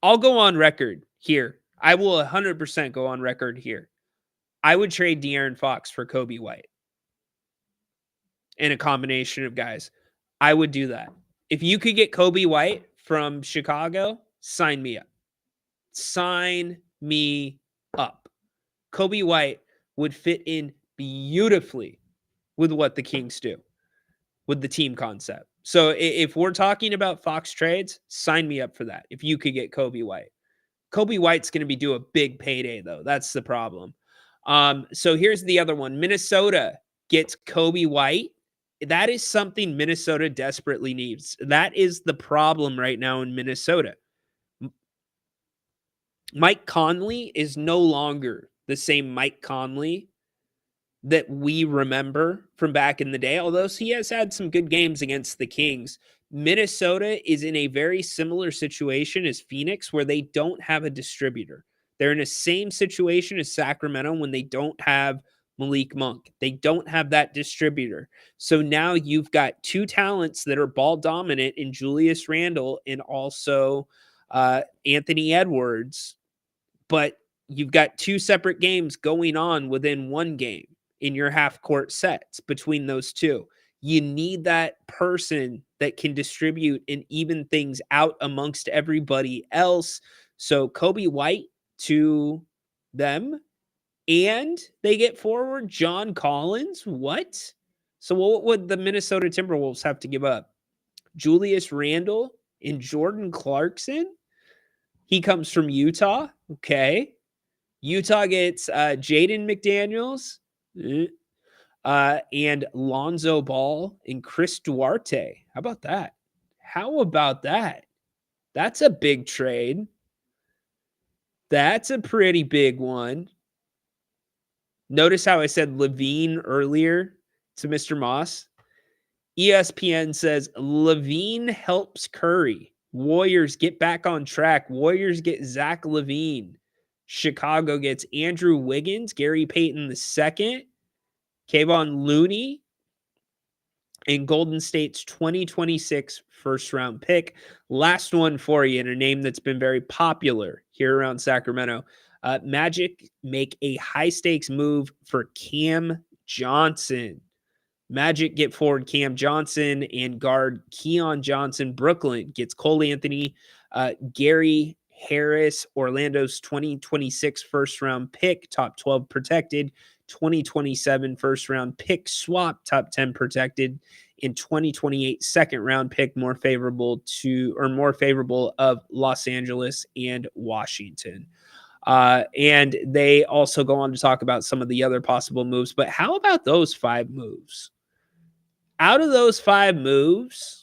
I'll go on record here. I will 100% go on record here. I would trade De'Aaron Fox for Kobe White in a combination of guys. I would do that. If you could get Kobe White from Chicago, sign me up. Sign me up. Kobe White would fit in beautifully with what the Kings do, with the team concept. So if we're talking about Fox trades, sign me up for that. If you could get Kobe White. Kobe White's going to be due a big payday, though. That's the problem. So here's the other one. Minnesota gets Kobe White. That is something Minnesota desperately needs. That is the problem right now in Minnesota. Mike Conley is no longer the same Mike Conley that we remember from back in the day, although he has had some good games against the Kings. Minnesota is in a very similar situation as Phoenix, where they don't have a distributor. They're in the same situation as Sacramento when they don't have Malik Monk. They don't have that distributor. So now you've got 2 talents that are ball dominant in Julius Randle and also Anthony Edwards, but you've got 2 separate games going on within one game in your half-court sets between those 2. You need that person that can distribute and even things out amongst everybody else. So Kobe White to them, and they get forward John Collins. What? So what would the Minnesota Timberwolves have to give up? Julius Randle and Jordan Clarkson? He comes from Utah. Okay. Utah gets Jaden McDaniels and Lonzo Ball and Chris Duarte. How about that? How about that? That's a big trade. That's a pretty big one. Notice how I said Levine earlier to Mr. Moss. ESPN says Levine helps Curry. Warriors get back on track. Warriors get Zach Levine. Chicago gets Andrew Wiggins, Gary Payton II, Kayvon Looney, and Golden State's 2026 first-round pick. Last one for you, and a name that's been very popular here around Sacramento. Magic make a high-stakes move for Cam Johnson. Magic get forward Cam Johnson and guard Keon Johnson. Brooklyn gets Cole Anthony, Gary Harris, Orlando's 2026 first-round pick, top 12 protected, 2027 first-round pick swap, top 10 protected, in 2028 second-round pick, more favorable of Los Angeles and Washington. And they also go on to talk about some of the other possible moves. But how about those 5 moves? Out of those 5 moves,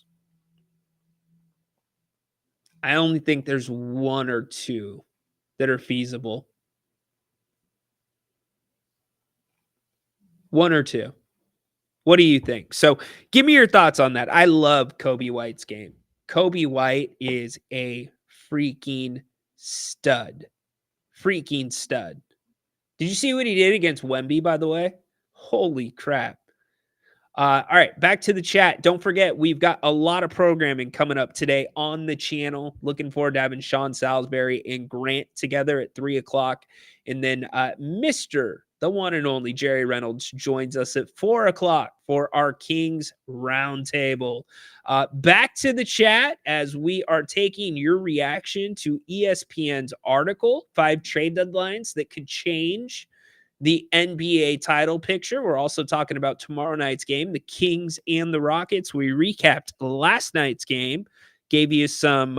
I only think there's 1 or 2 that are feasible. 1 or 2. What do you think? So give me your thoughts on that. I love Kobe White's game. Kobe White is a freaking stud. Freaking stud. Did you see what he did against Wemby, by the way? Holy crap. All right, back to the chat. Don't forget, we've got a lot of programming coming up today on the channel. Looking forward to having Sean Salisbury and Grant together at 3 o'clock. And then Mr. the one and only Jerry Reynolds joins us at 4 o'clock for our Kings Roundtable. Back to the chat as we are taking your reaction to ESPN's article, 5 trade deadlines that could change the NBA title picture. We're also talking about tomorrow night's game, the Kings and the Rockets. We recapped last night's game, gave you some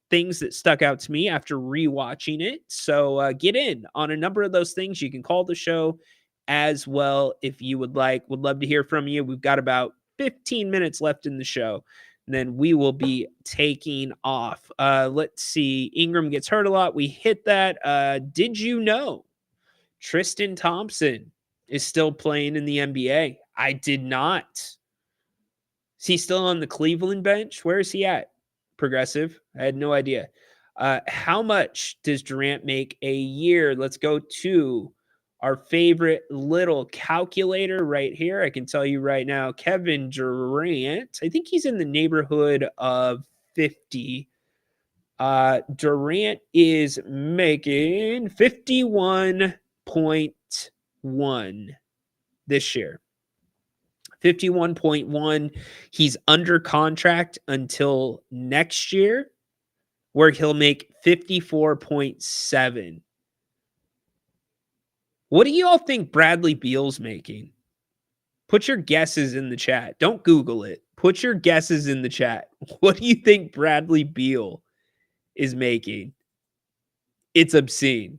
things that stuck out to me after rewatching it. So get in on a number of those things. You can call the show as well if you would like. Would love to hear from you. We've got about 15 minutes left in the show. and then we will be taking off. Let's see. Ingram gets hurt a lot. We hit that. Did you know Tristan Thompson is still playing in the NBA? I did not. Is he still on the Cleveland bench? Where is he at? Progressive. I had no idea. How much does Durant make a year? Let's go to our favorite little calculator right here. I can tell you right now, Kevin Durant, I think he's in the neighborhood of 50. Durant is making 51.1 this year. 51.1. He's under contract until next year, where he'll make 54.7. What do you all think Bradley Beal's making? Put your guesses in the chat. Don't Google it. Put your guesses in the chat. What do you think Bradley Beal is making? It's obscene.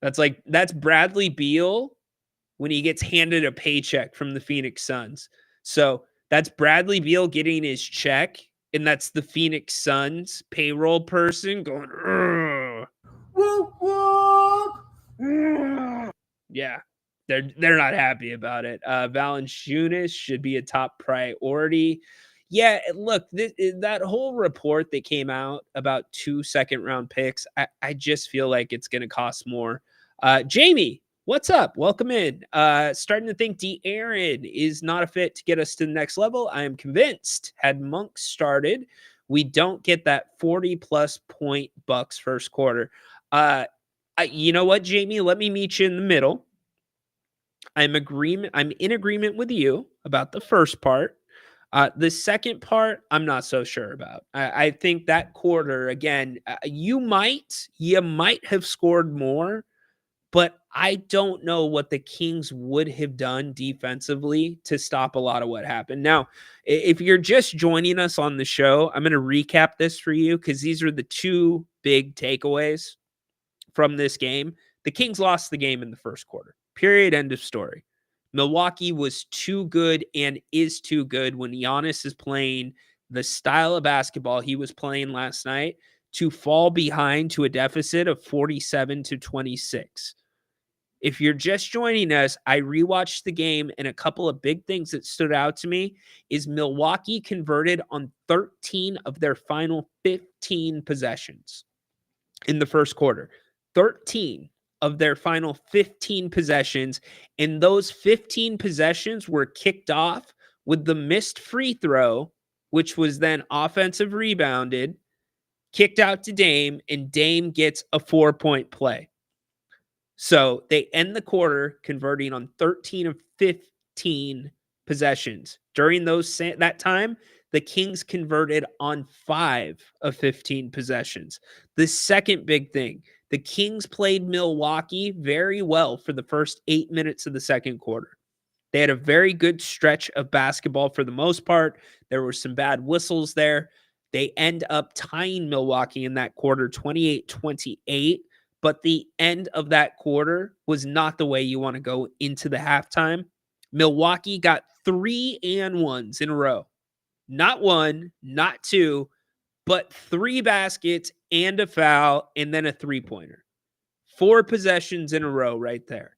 That's Bradley Beal when he gets handed a paycheck from the Phoenix Suns. So that's Bradley Beal getting his check, and that's the Phoenix Suns payroll person going, yeah, they're not happy about it. Valanciunas should be a top priority. Yeah, look, that whole report that came out about 2 second-round picks, I just feel like it's going to cost more. Jamie, what's up? Welcome in. Starting to think De'Aaron is not a fit to get us to the next level. I am convinced. Had Monk started, we don't get that 40-plus point Bucks first quarter. You know what, Jamie? Let me meet you in the middle. I'm in agreement with you about the first part. The second part, I'm not so sure about. I think that quarter, again, you might have scored more, but I don't know what the Kings would have done defensively to stop a lot of what happened. Now, if you're just joining us on the show, I'm going to recap this for you because these are the two big takeaways from this game. The Kings lost the game in the first quarter. Period. End of story. Milwaukee was too good and is too good when Giannis is playing the style of basketball he was playing last night to fall behind to a deficit of 47-26. If you're just joining us, I rewatched the game, and a couple of big things that stood out to me is Milwaukee converted on 13 of their final 15 possessions in the first quarter. 13 of their final 15 possessions, and those 15 possessions were kicked off with the missed free throw, which was then offensive rebounded, kicked out to Dame, and Dame gets a 4-point play. So they end the quarter converting on 13 of 15 possessions. During that time, the Kings converted on 5 of 15 possessions. The second big thing, the Kings played Milwaukee very well for the first 8 minutes of the second quarter. They had a very good stretch of basketball for the most part. There were some bad whistles there. They end up tying Milwaukee in that quarter 28-28. But the end of that quarter was not the way you want to go into the halftime. Milwaukee got 3 and 1s in a row. Not 1, not 2, but 3 baskets and a foul and then a 3-pointer. 4 possessions in a row right there.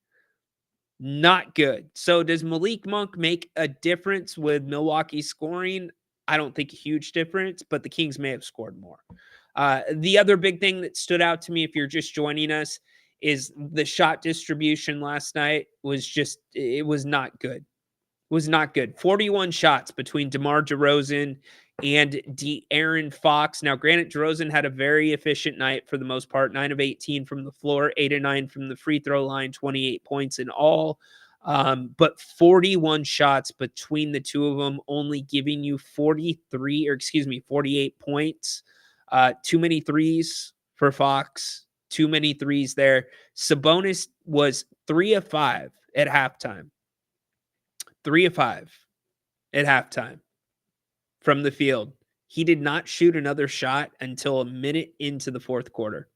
Not good. So does Malik Monk make a difference with Milwaukee scoring? I don't think a huge difference, but the Kings may have scored more. The other big thing that stood out to me, if you're just joining us, is the shot distribution last night it was not good. It was not good. 41 shots between DeMar DeRozan and De'Aaron Fox. Now, granted, DeRozan had a very efficient night for the most part, 9 of 18 from the floor, 8 of 9 from the free throw line, 28 points in all. But 41 shots between the two of them, only giving you 48 points. Too many threes for Fox. Too many threes there. Sabonis was 3 of 5 at halftime. 3 of 5 at halftime from the field. He did not shoot another shot until a minute into the fourth quarter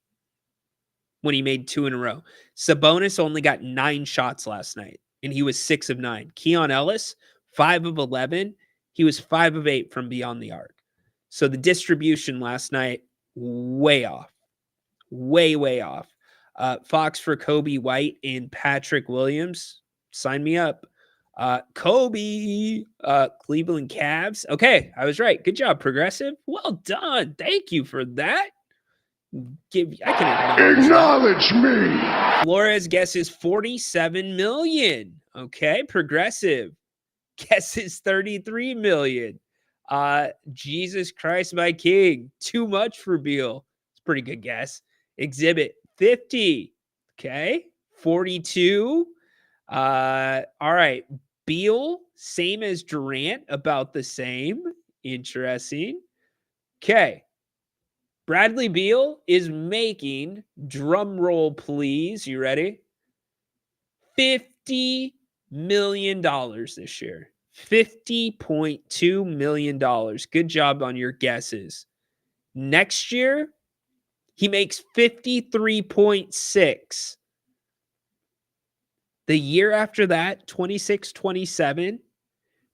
when he made 2 in a row. Sabonis only got 9 shots last night, and he was 6 of 9. Keon Ellis, 5 of 11. He was 5 of 8 from beyond the arc. So the distribution last night, way off. Way off. Fox for Kobe White and Patrick Williams. Sign me up. Kobe, Cleveland Cavs. Okay, I was right. Good job, Progressive. Well done. Thank you for that. I can acknowledge me. Flores guesses 47 million. Okay, Progressive guesses 33 million. Jesus Christ, my king. Too much for Beal. It's a pretty good guess. Exhibit 50. Okay, 42. All right. Beal, same as Durant, about the same. Interesting. Okay. Bradley Beal is making, drum roll please, you ready? $50 million this year. $50.2 million. Good job on your guesses. Next year, he makes 53.6. The year after that, 26-27,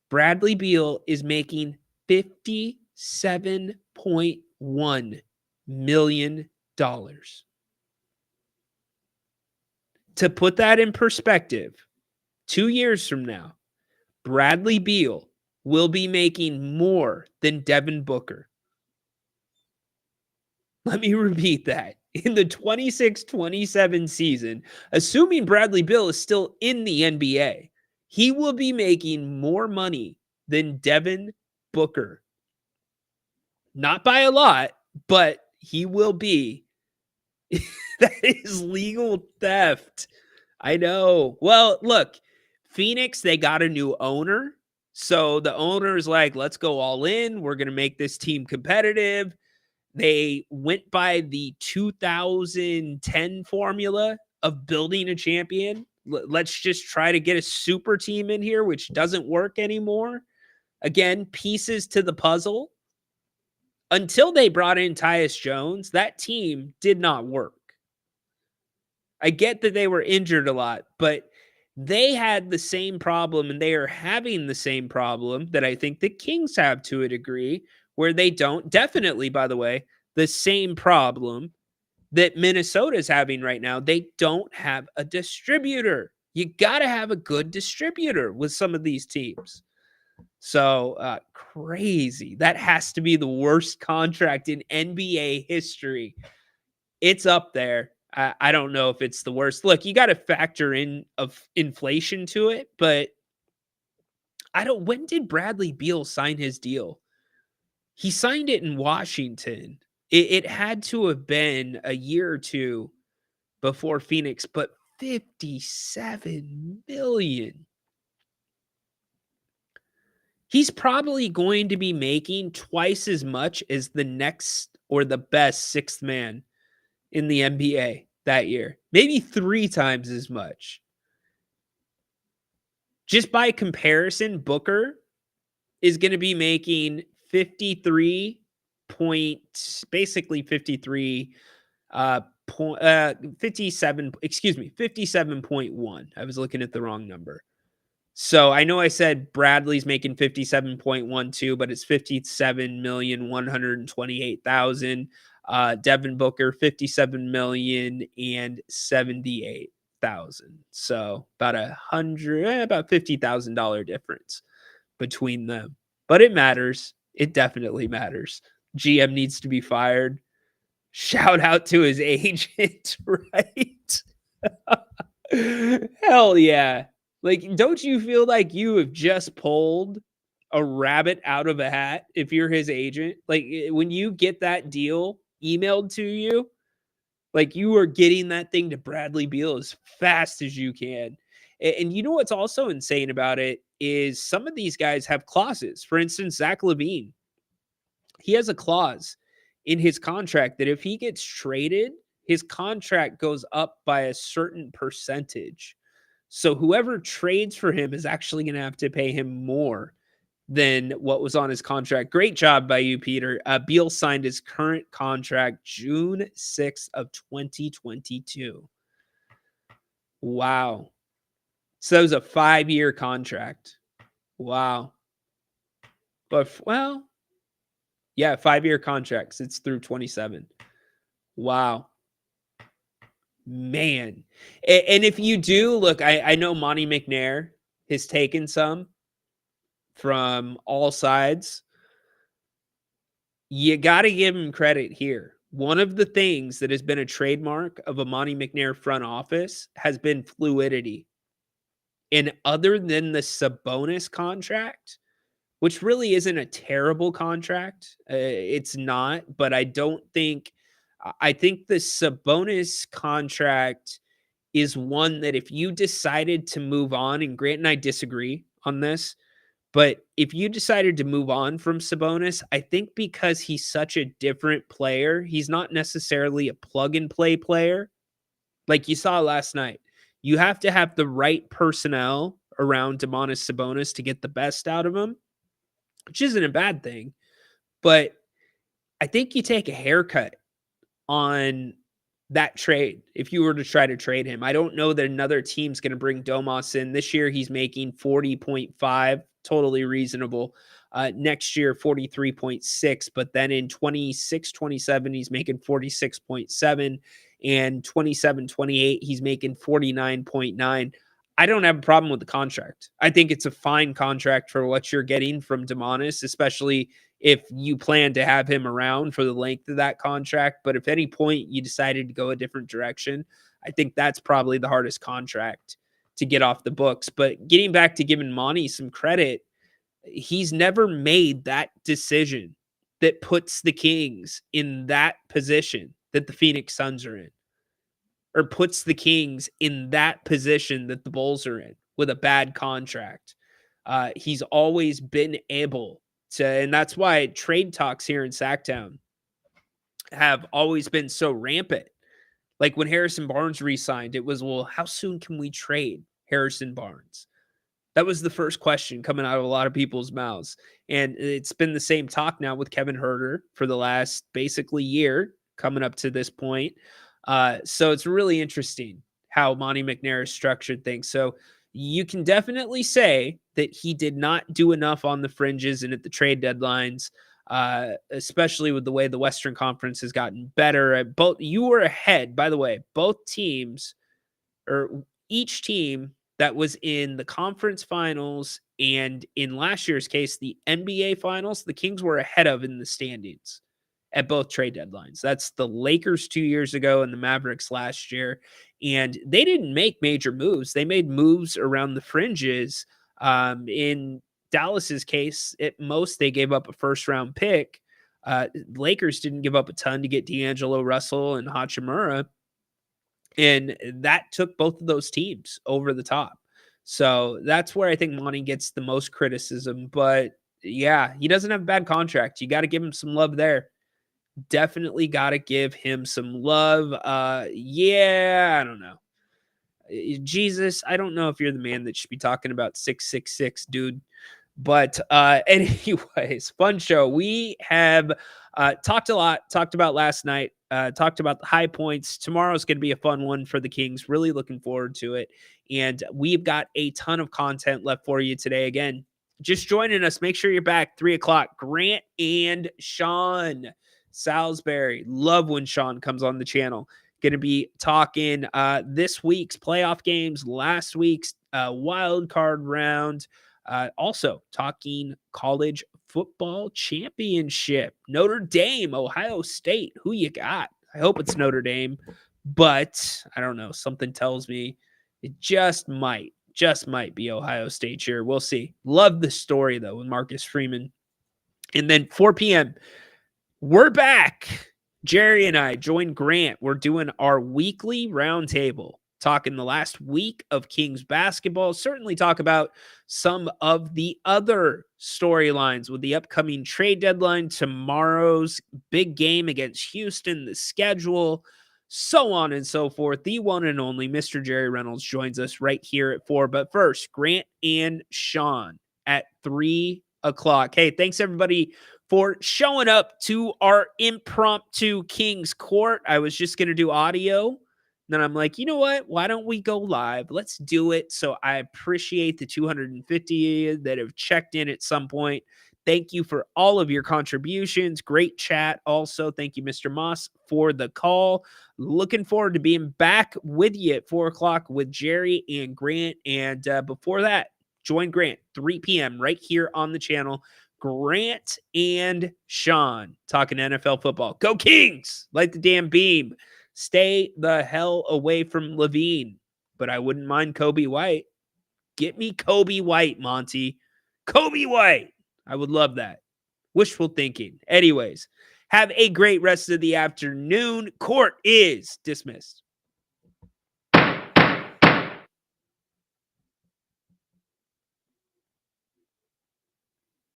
Bradley Beal is making $57.1 million. To put that in perspective, 2 years from now, Bradley Beal will be making more than Devin Booker. Let me repeat that. In the 26-27 season, assuming Bradley Beal is still in the NBA, he will be making more money than Devin Booker. Not by a lot, but he will be. That is legal theft. I know. Well, look, Phoenix, they got a new owner. So the owner is like, let's go all in. We're going to make this team competitive. They went by the 2010 formula of building a champion. Let's just try to get a super team in here, which doesn't work anymore. Again, pieces to the puzzle. Until they brought in Tyus Jones, that team did not work. I get that they were injured a lot, but they had the same problem, and they are having the same problem that I think the Kings have to a degree, where they don't. Definitely, by the way, the same problem that Minnesota is having right now. They don't have a distributor. You got to have a good distributor with some of these teams. So crazy. That has to be the worst contract in NBA history. It's up there. I don't know if it's the worst. Look, you got to factor in of inflation to it, but when did Bradley Beal sign his deal? He signed it in Washington. It had to have been a year or two before Phoenix, but 57 million. He's probably going to be making twice as much as the next or the best sixth man in the NBA that year. Maybe 3 times as much. Just by comparison, Booker is going to be making 57.1. I was looking at the wrong number. So I know I said Bradley's making 57.12, but it's 57,128,000. Devin Booker, 57,078,000. So about $50,000 difference between them. But it matters. It definitely matters. GM needs to be fired. Shout out to his agent, right? Hell yeah. Like, don't you feel like you have just pulled a rabbit out of a hat if you're his agent? Like, when you get that deal emailed to you, like, you are getting that thing to Bradley Beal as fast as you can. And you know what's also insane about it is some of these guys have clauses. For instance, Zach LaVine, he has a clause in his contract that if he gets traded, his contract goes up by a certain percentage. So whoever trades for him is actually going to have to pay him more than what was on his contract. Great job by you, Peter. Beal signed his current contract June 6th of 2022. Wow. So it was a 5-year contract. Wow. But well, yeah, 5-year contracts. It's through 27. Wow. Man. And if you do look, I know Monty McNair has taken some from all sides. You got to give him credit here. One of the things that has been a trademark of a Monty McNair front office has been fluidity. And other than the Sabonis contract, which really isn't a terrible contract, it's not, but I think the Sabonis contract is one that if you decided to move on, and Grant and I disagree on this, but if you decided to move on from Sabonis, I think because he's such a different player, he's not necessarily a plug and play player like you saw last night. You have to have the right personnel around Domantas Sabonis to get the best out of him, which isn't a bad thing. But I think you take a haircut on that trade if you were to try to trade him. I don't know that another team's going to bring Domas in. This year, he's making 40.5, totally reasonable. Next year, 43.6. But then in 26, 27, he's making 46.7. And 27, 28, he's making 49.9. I don't have a problem with the contract. I think it's a fine contract for what you're getting from Domantas, especially if you plan to have him around for the length of that contract. But if any point you decided to go a different direction, I think that's probably the hardest contract to get off the books. But getting back to giving Monty some credit, he's never made that decision that puts the Kings in that position that the Phoenix Suns are in, or puts the Kings in that position that the Bulls are in with a bad contract. He's always been able to, and that's why trade talks here in Sacktown have always been so rampant. Like when Harrison Barnes re-signed, it was, well, how soon can we trade Harrison Barnes? That was the first question coming out of a lot of people's mouths. And it's been the same talk now with Kevin Huerter for the last basically year coming up to this point. So it's really interesting how Monty McNair has structured things. So you can definitely say that he did not do enough on the fringes and at the trade deadlines, especially with the way the Western Conference has gotten better. You were ahead, by the way, both teams, or each team that was in the conference finals and in last year's case, the NBA finals, the Kings were ahead of in the standings at both trade deadlines. That's the Lakers 2 years ago and the Mavericks last year. And they didn't make major moves. They made moves around the fringes. In Dallas's case, at most, they gave up a first-round pick. Lakers didn't give up a ton to get D'Angelo Russell and Hachimura. And that took both of those teams over the top. So that's where I think Monty gets the most criticism. But yeah, he doesn't have a bad contract. You got to give him some love there. Definitely got to give him some love. Yeah, I don't know. Jesus, I don't know if you're the man that should be talking about 666, dude. But anyways, fun show. We have talked about last night, talked about the high points. Tomorrow's going to be a fun one for the Kings. Really looking forward to it. And we've got a ton of content left for you today. Again, just joining us. Make sure you're back 3:00. Grant and Sean Salisbury. Love when Sean comes on the channel. Going to be talking this week's playoff games, last week's wild card round. Also talking college football championship. Notre Dame, Ohio State. Who you got? I hope it's Notre Dame, but I don't know. Something tells me it just might be Ohio State here. We'll see. Love the story, though, with Marcus Freeman. And then 4 p.m., we're back. Jerry and I join Grant. We're doing our weekly roundtable, talking the last week of Kings basketball. Certainly talk about some of the other storylines with the upcoming trade deadline, tomorrow's big game against Houston, the schedule, so on and so forth. The one and only Mr. Jerry Reynolds joins us right here at 4. But first, Grant and Sean at 3:00. Hey, thanks everybody for showing up to our impromptu Kings Court. I was just going to do audio Then I'm like, you know what? Why don't we go live? Let's do it. So I appreciate the 250 that have checked in at some point. Thank you for all of your contributions. Great chat. Also, thank you, Mr. Moss, for the call. Looking forward to being back with you at 4 o'clock with Jerry and Grant. And before that, join Grant, 3 p.m. right here on the channel. Grant and Sean talking NFL football. Go Kings! Light the damn beam. Stay the hell away from Levine. But I wouldn't mind Kobe White. Get me Kobe White, Monty. Kobe White. I would love that. Wishful thinking. Anyways, have a great rest of the afternoon. Court is dismissed.